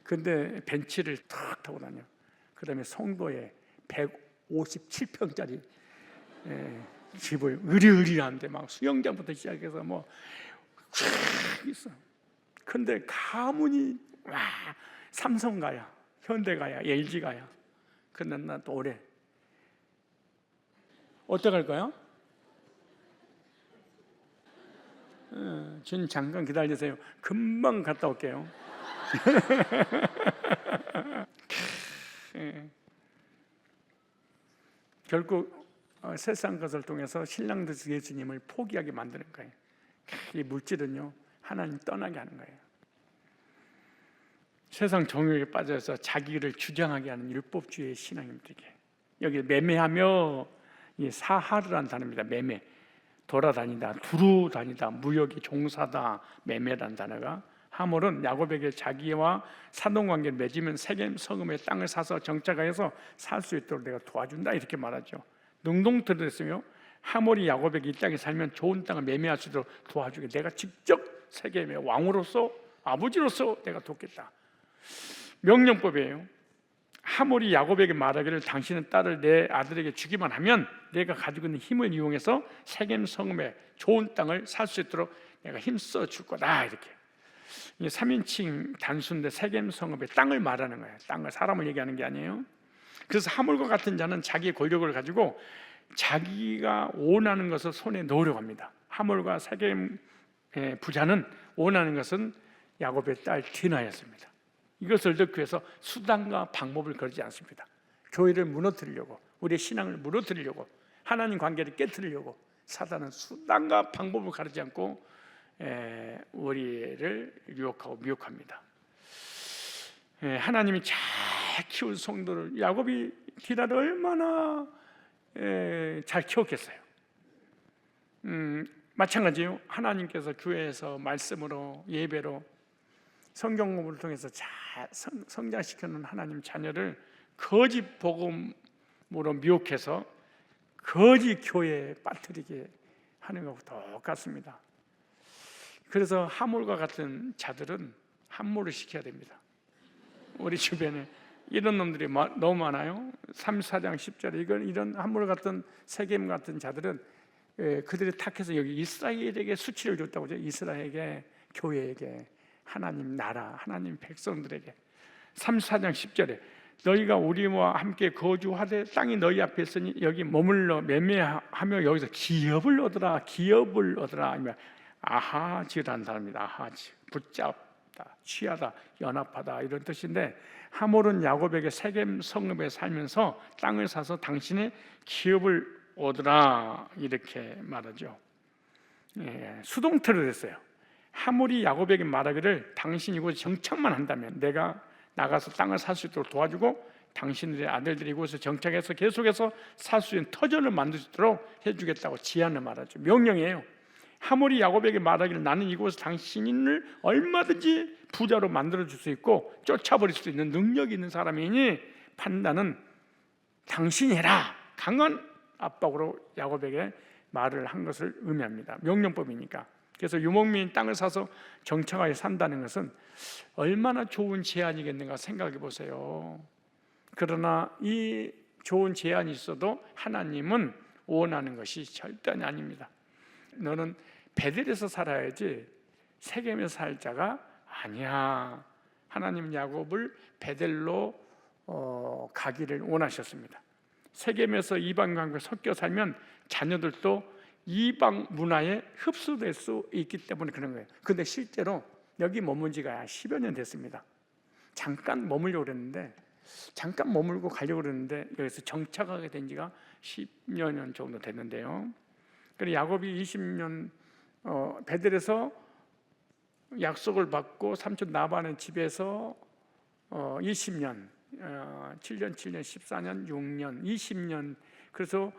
근데 벤츠를 탁 타고 다녀. 그 다음에 송도에 157평짜리 집을 으리으리한데 막 수영장부터 시작해서 뭐 있어. 근데 가문이 와 삼성가야, 현대가야, LG가야. 근데 나 노래 어떡할까요? 주님 잠깐 기다리세요. 금방 갔다 올게요. 결국 세상 것을 통해서 신랑 되신 예수님을 포기하게 만드는 거예요. 이 물질은요 하나님 떠나게 하는 거예요. 세상 정욕에 빠져서 자기를 주장하게 하는 율법주의의 신앙입니다. 여기 매매하며 이 사하르라는 단어입니다. 매매, 돌아다니다, 두루 다니다, 무역의 종사다, 매매라는 단어가. 하몰은 야곱에게 자기와 사돈관계를 맺으면 세겜 성읍의 땅을 사서 정착하여서 살 수 있도록 내가 도와준다 이렇게 말하죠. 능동들었으며 하몰이 야곱에게 이 땅에 살면 좋은 땅을 매매할 수 있도록 도와주게 내가 직접 세겜의 왕으로서 아버지로서 내가 돕겠다. 명령법이에요. 하몰이 야곱에게 말하기를 당신은 딸을 내 아들에게 주기만 하면 내가 가지고 있는 힘을 이용해서 세겜 성읍의 좋은 땅을 살 수 있도록 내가 힘써 줄 거다 이렇게. 3인칭 단수인데 세겜 성읍의 땅을 말하는 거예요. 땅을, 사람을 얘기하는 게 아니에요. 그래서 하몰과 같은 자는 자기의 권력을 가지고 자기가 원하는 것을 손에 넣으려고 합니다. 하몰과 세겜 부자는 원하는 것은 야곱의 딸 디나였습니다. 이것을 넣기 위해서 수단과 방법을 걸지 않습니다. 교회를 무너뜨리려고, 우리의 신앙을 무너뜨리려고, 하나님 관계를 깨뜨리려고 사단은 수단과 방법을 가르지 않고 우리를 유혹하고 미혹합니다. 하나님이 잘 키운 성도를, 야곱이 디나를 얼마나 잘 키웠겠어요. 마찬가지요. 하나님께서 교회에서 말씀으로, 예배로, 성경 공부를 통해서 잘 성장시켜놓은 하나님 자녀를 거짓 복음으로 미혹해서 거짓 교회에 빠뜨리게 하는 것과 똑같습니다. 그래서 하몰과 같은 자들은 함몰을 시켜야 됩니다. 우리 주변에 이런 놈들이 너무 많아요. 34장 10절에 이런 하몰 같은 세겜 같은 자들은 그들이 탁해서 여기 이스라엘에게 수치를 줬다고 하죠. 이스라엘에게, 교회에게, 하나님 나라, 하나님 백성들에게. 34장 10절에 너희가 우리와 함께 거주하되 땅이 너희 앞에 있으니 여기 머물러 매매하며 여기서 기업을 얻으라, 기업을 얻으라. 아하지라는 사람입니다. 아하지, 붙잡다, 취하다, 연합하다 이런 뜻인데, 하몰은 야곱에게 세겜 성읍에 살면서 땅을 사서 당신의 기업을 얻으라 이렇게 말하죠. 수동태로 됐어요. 하몰이 야곱에게 말하기를 당신이 이곳에 정착만 한다면 내가 나가서 땅을 살 수 있도록 도와주고 당신들의 아들들이 이곳에 정착해서 계속해서 살 수 있는 터전을 만들 수 있도록 해주겠다고 제안을 말하죠. 명령이에요. 하몰이 야곱에게 말하기를 나는 이곳에 당신을 얼마든지 부자로 만들어줄 수 있고 쫓아버릴 수 있는 능력이 있는 사람이니 판단은 당신이 해라. 강한 압박으로 야곱에게 말을 한 것을 의미합니다. 명령법이니까. 그래서 유목민 땅을 사서 정착하여 산다는 것은 얼마나 좋은 제안이겠는가 생각해 보세요. 그러나 이 좋은 제안이 있어도 하나님은 원하는 것이 절대 아닙니다. 너는 베델에서 살아야지 세겜에서 살 자가 아니야. 하나님 야곱을 베델로 가기를 원하셨습니다. 세겜에서 이방과 섞여 살면 자녀들도 이방 문화에 흡수될 수 있기 때문에 그런 거예요. 근데 실제로 여기 머문 지가 10여 년 됐습니다. 잠깐 머물려고 그랬는데, 잠깐 머물고 가려고 그랬는데 여기서 정착하게 된 지가 10여 년 정도 됐는데요. 그래서 야곱이 20년 베델에서 약속을 받고 삼촌 나반의 집에서 20년, 7년, 14년, 6년, 20년, 그래서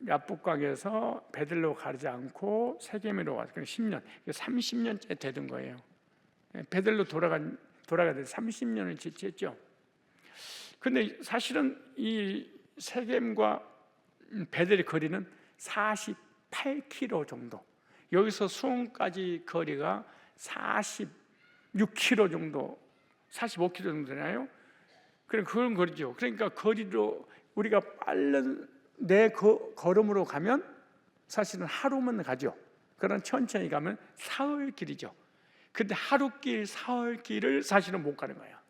야복강에서 베들로 가지 않고 세겜으로 와서 10년, 30년째 되던 거예요. 베들로 돌아가야 돼 30년을 지체했죠. 근데 사실은 이 세겜과 베델의 거리는 48km 정도. 여기서 수온까지 거리가 46km 정도, 45km 정도 되나요? 그런 거리죠. 그러니까 거리로 우리가 빠른 내 걸음으로 가면 사실은 하루만 가죠. 그런 천천히 가면 사흘 길이죠. 근데 하루길, 사흘길을 사실은 못 가는 거야.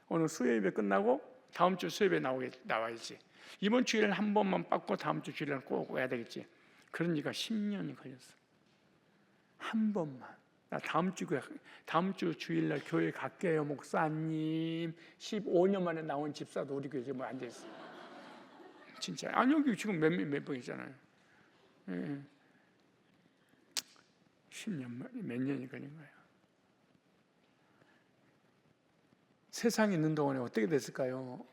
오늘 수요일에 끝나고 다음 주 수요일에 나와야지. 이번 주일에 한 번만 빠고 다음 주 주일에 꼭 와야 되겠지. 그러니까 10년이 걸렸어. 한 번만. 나 다음 주 주일날 교회 갈게요, 목사님. 15년 만에 나온 집사도 우리 교회에 뭐 앉아 있어. 진짜. 아니 여기 지금 몇 번이잖아요. 10년 몇 년이 걸린 거예요. 세상에 있는 동안에 어떻게 됐을까요?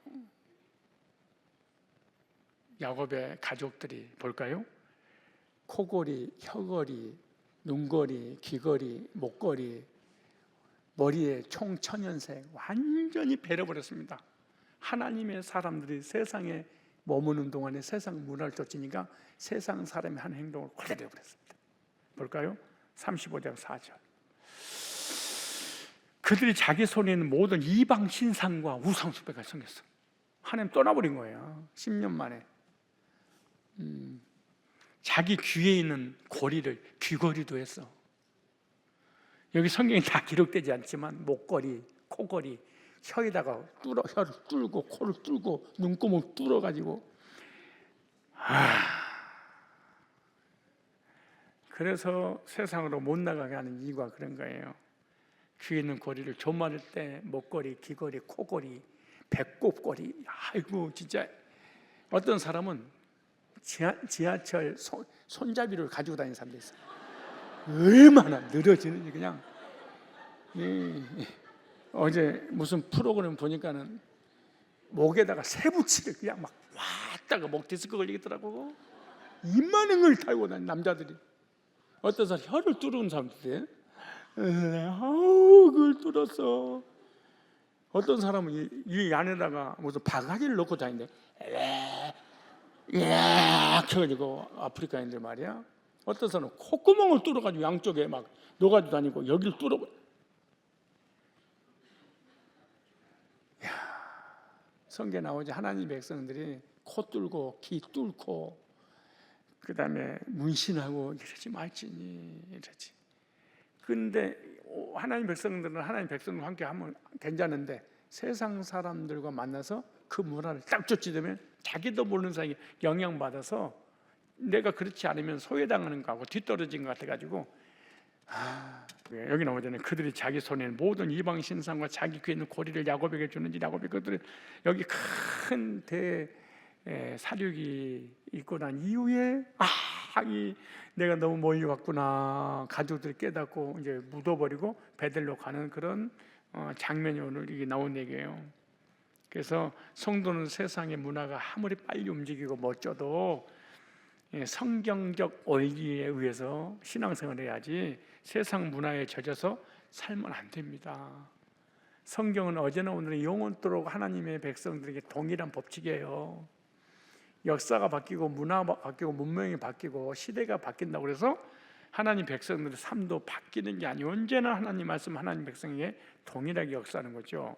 야곱의 가족들이 볼까요? 코골이, 혀골이, 눈골이, 귀골이, 목골이, 머리에 총 1000년생 완전히 베려버렸습니다. 하나님의 사람들이 세상에 머무는 동안에 세상 문화를 쫓으니까 세상 사람이 하는 행동을 그대로 해버렸습니다. 볼까요? 35장 4절. 그들이 자기 손에 있는 모든 이방 신상과 우상 숭배가 생겼어. 하나님 떠나버린 거예요. 10년 만에. 자기 귀에 있는 고리를 귀걸이도 했어. 여기 성경에 다 기록되지 않지만 목걸이, 코걸이, 혀에다가 혀를 뚫고 코를 뚫고 눈구멍 뚫어가지고 그래서 세상으로 못 나가게 하는 이유가 그런 거예요. 귀에 있는 고리를 조마를 때 목걸이, 귀걸이, 코걸이, 배꼽걸이. 아이고 진짜 어떤 사람은 지하철 손잡이를 가지고 다니는 사람도 있어요. 얼마나 늘어지는지 그냥. 어제 무슨 프로그램 보니까는 목에다가 새붙이를 그냥 막 왔다가 목 디스크 걸리겠더라고. 이만한 걸 달고 다니는 남자들이. 어떤 사람 혀를 뚫은 사람들이 아우 그걸 뚫었어. 어떤 사람은 이 안에다가 무슨 바가지를 넣고 다니는데 켜가지고 아프리카인들 말이야. 어떤 사람은 콧구멍을 뚫어가지고 양쪽에 막 넣어가지고 다니고 여기를 뚫어버려. 성경에 나오지 하나님 백성들이 코 뚫고 귀 뚫고 그 다음에 문신하고 이러지 말지니 이러지. 그런데 하나님 백성들은 하나님 백성들과 함께 하면 괜찮은데 세상 사람들과 만나서 그 문화를 딱 쫓지되면 자기도 모르는 사이에 영향받아서 내가 그렇지 않으면 소외당하는 거하고 뒤떨어진 것 같아가지고 여기 나오잖아요. 그들이 자기 손에 모든 이방 신상과 자기 귀에 있는 고리를 야곱에게 주는지 야곱이 그들을 여기 큰 사륙이 있고 난 이후에 내가 너무 몰려왔구나. 가족들이 깨닫고 이제 묻어버리고 베들로 가는 그런 장면이 오늘 이게 나온 얘기예요. 그래서 성도는 세상의 문화가 아무리 빨리 움직이고 멋져도 성경적 원리에 의해서 신앙생활을 해야지 세상 문화에 젖어서 살면 안 됩니다. 성경은 어제나 오늘은 영원토록 하나님의 백성들에게 동일한 법칙이에요. 역사가 바뀌고 문화가 바뀌고 문명이 바뀌고 시대가 바뀐다고 그래서 하나님 백성들의 삶도 바뀌는 게 아니에요. 언제나 하나님 말씀 하나님 백성에게 동일하게 역사하는 거죠.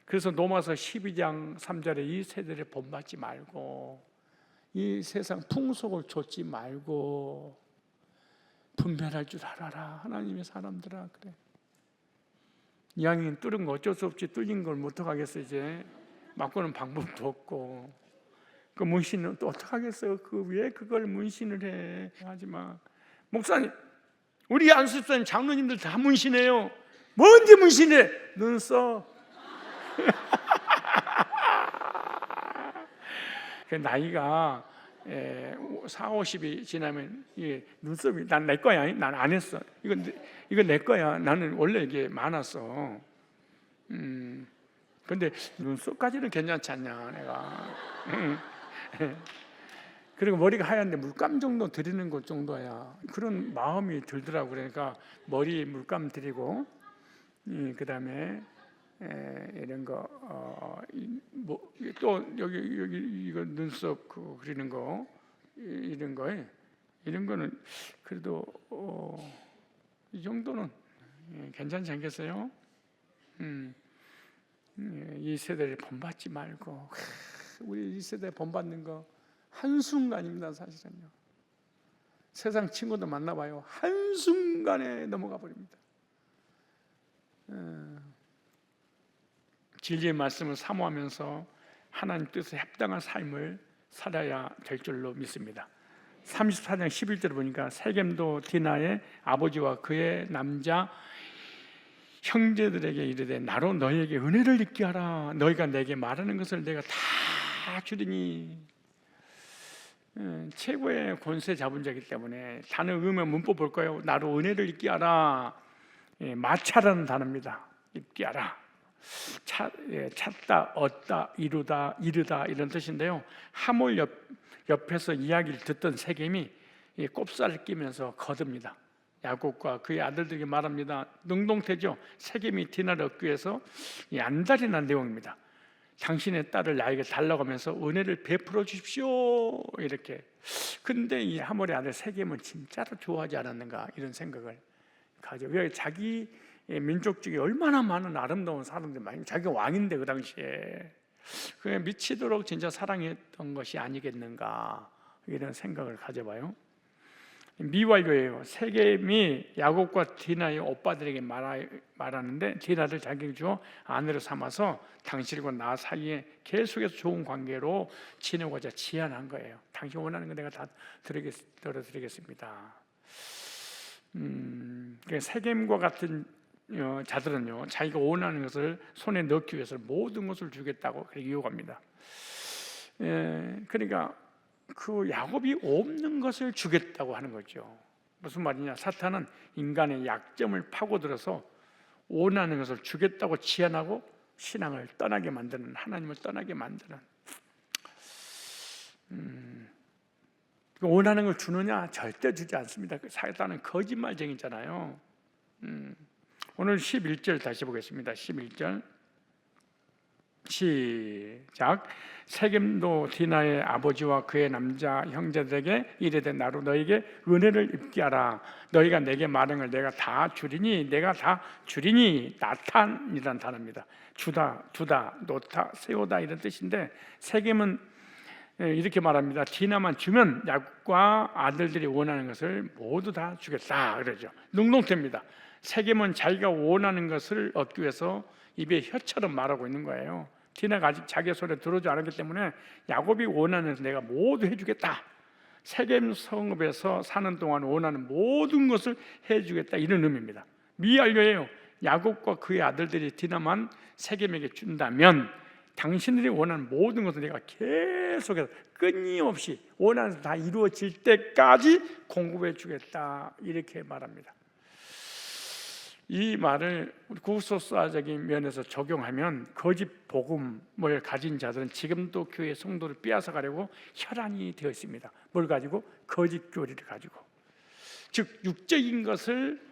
그래서 로마서 12장 3절에 이 세대를 본받지 말고 이 세상 풍속을 좇지 말고 분별할 줄 알아라. 하나님의 사람들아 그래. 이왕이면 뚫은 거 어쩔 수 없지. 뚫린 걸 어떡하겠어. 이제 바꾸는 방법도 없고 그 문신은 또 어떡하겠어요. 왜 그걸 문신을 해. 하지마. 목사님 우리 안수집사님 장로님들 다 문신해요. 뭔데 문신해. 눈썹. 그 나이가 40, 50이 지나면 눈썹이 난 내 거야. 난 안 했어. 이건 내 거야. 나는 원래 이게 많았어. 근데 눈썹까지는 괜찮지 않냐 내가. 그리고 머리가 하얀데 물감 정도 드리는 것 정도야. 그런 마음이 들더라고. 그러니까 머리 물감 드리고, 그다음에 이런 거, 또 여기 이거 눈썹 그리는 거, 이런 거에 이런 거는 그래도 이 정도는 괜찮지 않겠어요? 이 세대를 본받지 말고, 우리 이 세대 본받는 거 한순간입니다. 사실은요. 세상 친구도 만나봐요. 한순간에 넘어가 버립니다. 진리의 말씀을 사모하면서 하나님 뜻에 합당한 삶을 살아야 될 줄로 믿습니다. 34장 11절 보니까 세겜도 디나의 아버지와 그의 남자 형제들에게 이르되 나로 너희에게 은혜를 입게 하라. 너희가 내게 말하는 것을 내가 다 주리니. 최고의 권세 잡은 자이기 때문에 단어 의미 문법 볼까요? 나로 은혜를 입게 하라. 마차라는 단어입니다. 입게 하라. 찾다, 얻다, 이루다, 이르다 이런 뜻인데요. 하몰 옆에서 이야기를 듣던 세겜이 꼽살을 끼면서 거듭니다. 야곱과 그의 아들들에게 말합니다. 능동태죠. 세겜이 디나를 얻기 위해서 안달이 내용입니다. 당신의 딸을 나에게 달라고 하면서 은혜를 베풀어 주십시오 이렇게. 근데 이 하몰의 아들 세겜은 진짜로 좋아하지 않았는가 이런 생각을 가지고, 왜 자기 민족 중에 얼마나 많은 아름다운 사람들 많이, 자기가 왕인데 그 당시에 그냥 미치도록 진짜 사랑했던 것이 아니겠는가 이런 생각을 가져봐요. 미완료예요. 세겜이 야곱과 디나의 오빠들에게 말하는데 디나를 자기에게 주어 아내로 삼아서 당신과 나 사이에 계속해서 좋은 관계로 지내고자 제안한 거예요. 당신 원하는 거 내가 다 들어드리겠습니다. 세겜과 같은 자들은요, 자기가 원하는 것을 손에 넣기 위해서 모든 것을 주겠다고 유혹합니다. 그러니까 그 야곱이 없는 것을 주겠다고 하는 거죠. 무슨 말이냐? 사탄은 인간의 약점을 파고들어서 원하는 것을 주겠다고 제안하고 신앙을 떠나게 만드는, 하나님을 떠나게 만드는. 원하는 걸 주느냐? 절대 주지 않습니다. 사탄은 거짓말쟁이잖아요. 오늘 11절 다시 보겠습니다. 11절 시작. 세겜도 디나의 아버지와 그의 남자 형제들에게 이르되 나로 너에게 은혜를 입게 하라. 너희가 내게 말한 걸 내가 다 주리니. 내가 다 주리니. 나탄이라는 단어입니다. 주다, 두다, 놓다, 세우다 이런 뜻인데, 세겜은 이렇게 말합니다. 디나만 주면 야곱과 아들들이 원하는 것을 모두 다 주겠다 그러죠. 능동태입니다. 세겜은 자기가 원하는 것을 얻기 위해서 입에 혀처럼 말하고 있는 거예요. 디나가 아직 자기의 소리를 들어오지 않았기 때문에 야곱이 원하는 것을 내가 모두 해주겠다. 세겜 성읍에서 사는 동안 원하는 모든 것을 해주겠다 이런 의미입니다. 미완료예요. 야곱과 그의 아들들이 디나만 세겜에게 준다면 당신들이 원하는 모든 것을 내가 계속해서 끊임없이 원하는 것을 다 이루어질 때까지 공급해 주겠다 이렇게 말합니다. 이 말을 구속사적인 면에서 적용하면 거짓 복음을 가진 자들은 지금도 교회 성도를 빼앗아 가려고 혈안이 되어 있습니다. 뭘 가지고? 거짓 교리를 가지고. 즉 육적인 것을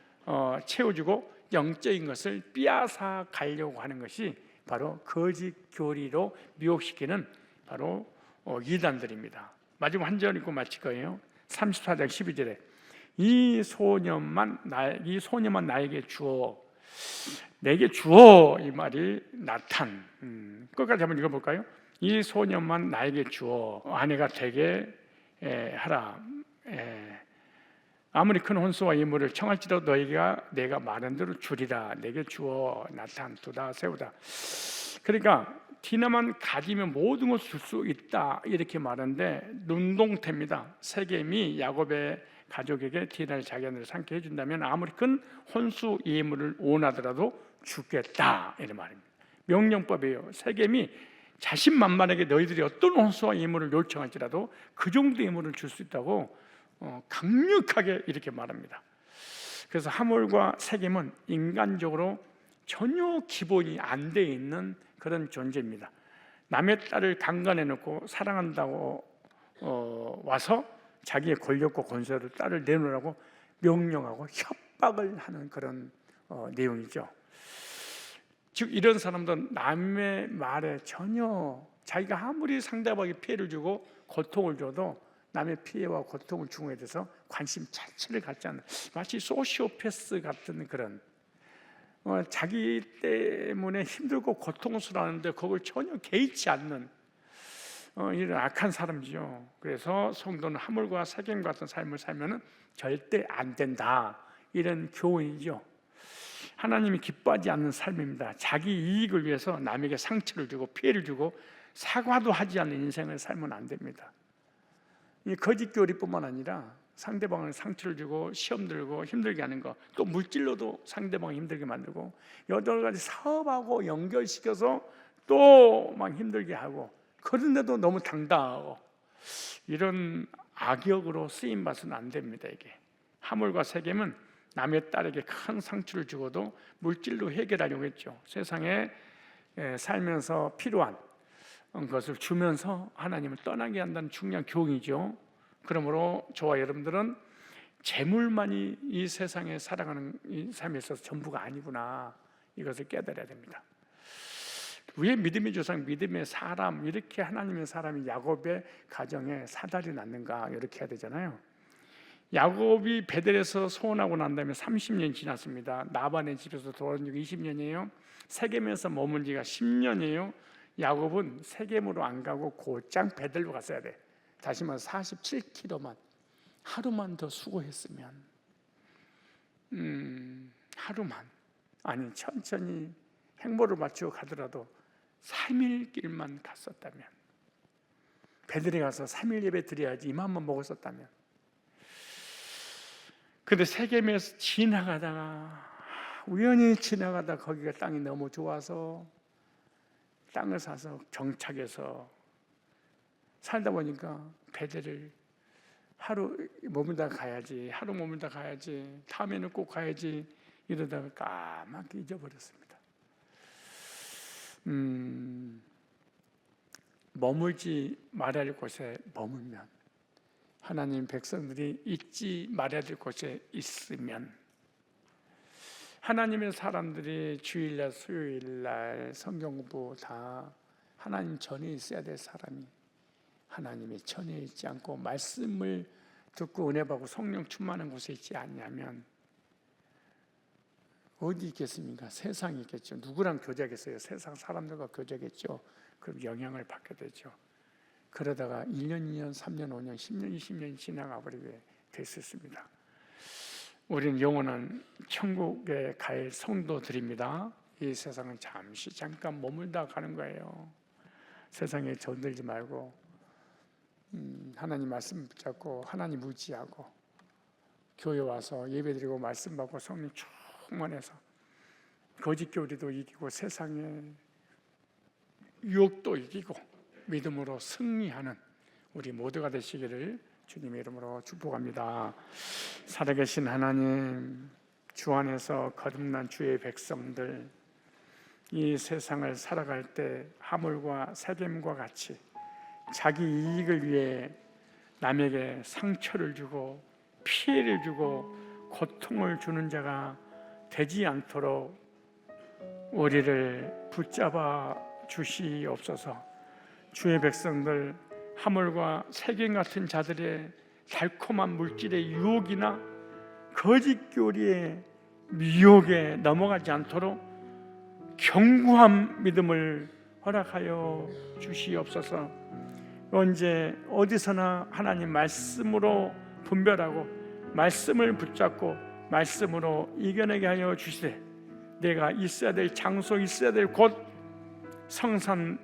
채워주고 영적인 것을 빼앗아 가려고 하는 것이 바로 거짓 교리로 미혹시키는 바로 이단들입니다. 마지막 한 절 읽고 마칠 거예요. 34장 12절에 이 소년만 나에게 주어, 내게 주어 이 말이 나탄. 끝까지 한번 읽어볼까요? 이 소년만 나에게 주어 아내가 되게 하라. 아무리 큰 혼수와 이물을 청할지라도 내가 말한 대로 주리라. 내게 주어 나탄, 두다, 세우다. 그러니까 디나만 가지면 모든 것을 줄 수 있다 이렇게 말하는데 능동태입니다. 세겜이 야곱의 가족에게 디나를 자기 아내로 삼게 해준다면 아무리 큰 혼수 예물을 원하더라도 주겠다 이런 말입니다. 명령법이에요. 세겜이 자신만만하게 너희들이 어떤 혼수와 예물을 요청할지라도 그 정도 예물을 줄 수 있다고 강력하게 이렇게 말합니다. 그래서 하몰과 세겜은 인간적으로 전혀 기본이 안 돼 있는 그런 존재입니다. 남의 딸을 강간해 놓고 사랑한다고 와서 자기의 권력과 권세를 딸을 내놓으라고 명령하고 협박을 하는 그런 내용이죠. 즉 이런 사람들은 남의 말에 전혀 자기가 아무리 상대방에게 피해를 주고 고통을 줘도 남의 피해와 고통을 주는 것에 대해서 관심 자체를 갖지 않는, 마치 소시오패스 같은 그런 자기 때문에 힘들고 고통스러워하는데 그걸 전혀 개의치 않는 이런 악한 사람이죠. 그래서 성도는 하물과 세겜 같은 삶을 살면 절대 안 된다, 이런 교훈이죠. 하나님이 기뻐하지 않는 삶입니다. 자기 이익을 위해서 남에게 상처를 주고 피해를 주고 사과도 하지 않는 인생을 살면 안 됩니다. 이 거짓 교리뿐만 아니라 상대방을 상처를 주고 시험 들고 힘들게 하는 거, 또 물질로도 상대방을 힘들게 만들고 여러 가지 사업하고 연결시켜서 또 막 힘들게 하고, 그런데도 너무 당당하고, 이런 악역으로 쓰임 봐서는 안 됩니다. 이게 하물과 세겜은 남의 딸에게 큰 상처를 주고도 물질로 해결하려고 했죠. 세상에 살면서 필요한 것을 주면서 하나님을 떠나게 한다는 중요한 교훈이죠. 그러므로 저와 여러분들은 재물만이 이 세상에 살아가는 이 삶에 있어서 전부가 아니구나, 이것을 깨달아야 됩니다. 왜 믿음의 조상, 믿음의 사람, 이렇게 하나님의 사람이 야곱의 가정에 사달이 났는가, 이렇게 해야 되잖아요. 야곱이 베델에서 소원하고 난 다음에 30년 지났습니다. 나반의 집에서 돌아온 지 20년이에요. 세겜에서 머문 지가 10년이에요. 야곱은 세겜으로 안 가고 곧장 베델로 갔어야 돼. 다시 말해서 47km만, 하루만 더 수고했으면, 하루만, 아니 천천히 행보를 맞추고 가더라도 3일 길만 갔었다면, 베델에 가서 3일 예배 드려야지 이만만 먹었었다면. 근데 세겜에서 지나가다가, 우연히 지나가다 거기가 땅이 너무 좋아서 땅을 사서 정착해서 살다 보니까 베델을 하루 머물다 가야지, 하루 머물다 가야지, 다음에는 꼭 가야지, 이러다가 까맣게 잊어버렸습니다. 머물지 말아야 할 곳에 머물면, 하나님 백성들이 잊지 말아야 될 곳에 있으면, 하나님의 사람들이 주일날 수요일날 성경 공부 다 하나님 전에 있어야 될 사람이 하나님의 전에 있지 않고 말씀을 듣고 은혜 받고 성령 충만한 곳에 있지 않냐면 어디 있겠습니까? 세상에 있겠죠. 누구랑 교제하겠어요? 세상 사람들과 교제하겠죠. 그럼 영향을 받게 되죠. 그러다가 1년, 2년, 3년, 5년, 10년, 20년이 지나가 버리게 됐었습니다. 우리는 영원한 천국에 갈 성도들입니다. 이 세상은 잠깐 머물다 가는 거예요. 세상에 전들지 말고 하나님 말씀 붙잡고 하나님 의지하고 교회 와서 예배드리고 말씀 받고 성령 충만해서 거짓 교리도 이기고 세상의 유혹도 이기고 믿음으로 승리하는 우리 모두가 되시기를 주님의 이름으로 축복합니다. 살아계신 하나님, 주 안에서 거듭난 주의 백성들, 이 세상을 살아갈 때 하물과 세겜과 같이 자기 이익을 위해 남에게 상처를 주고 피해를 주고 고통을 주는 자가 되지 않도록 우리를 붙잡아 주시옵소서. 주의 백성들, 하물과 세겜 같은 자들의 달콤한 물질의 유혹이나 거짓 교리의 미혹에 넘어가지 않도록 견고한 믿음을 허락하여 주시옵소서. 언제 어디서나 하나님 말씀으로 분별하고 말씀을 붙잡고 말씀으로 이겨내게 하여 주시되, 내가 있어야 될 장소, 있어야 될 곳, 성산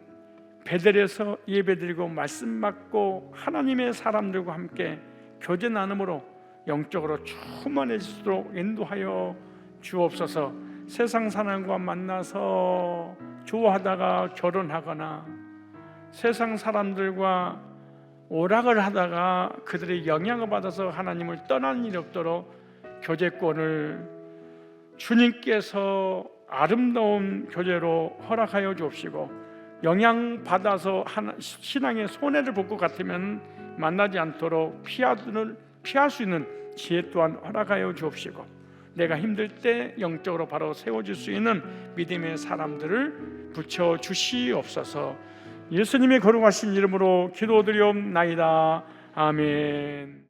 베델에서 예배드리고 말씀 받고 하나님의 사람들과 함께 교제 나눔으로 영적으로 충만해지도록 인도하여 주옵소서. 세상 사람과 만나서 좋아하다가 결혼하거나 세상 사람들과 오락을 하다가 그들의 영향을 받아서 하나님을 떠나는 일이 없도록 교제권을 주님께서 아름다운 교제로 허락하여 주옵시고, 영향받아서 신앙의 손해를 볼 것 같으면 만나지 않도록 피할 수 있는 지혜 또한 허락하여 주옵시고, 내가 힘들 때 영적으로 바로 세워질 수 있는 믿음의 사람들을 붙여 주시옵소서. 예수님의 거룩하신 이름으로 기도드리옵나이다. 아멘.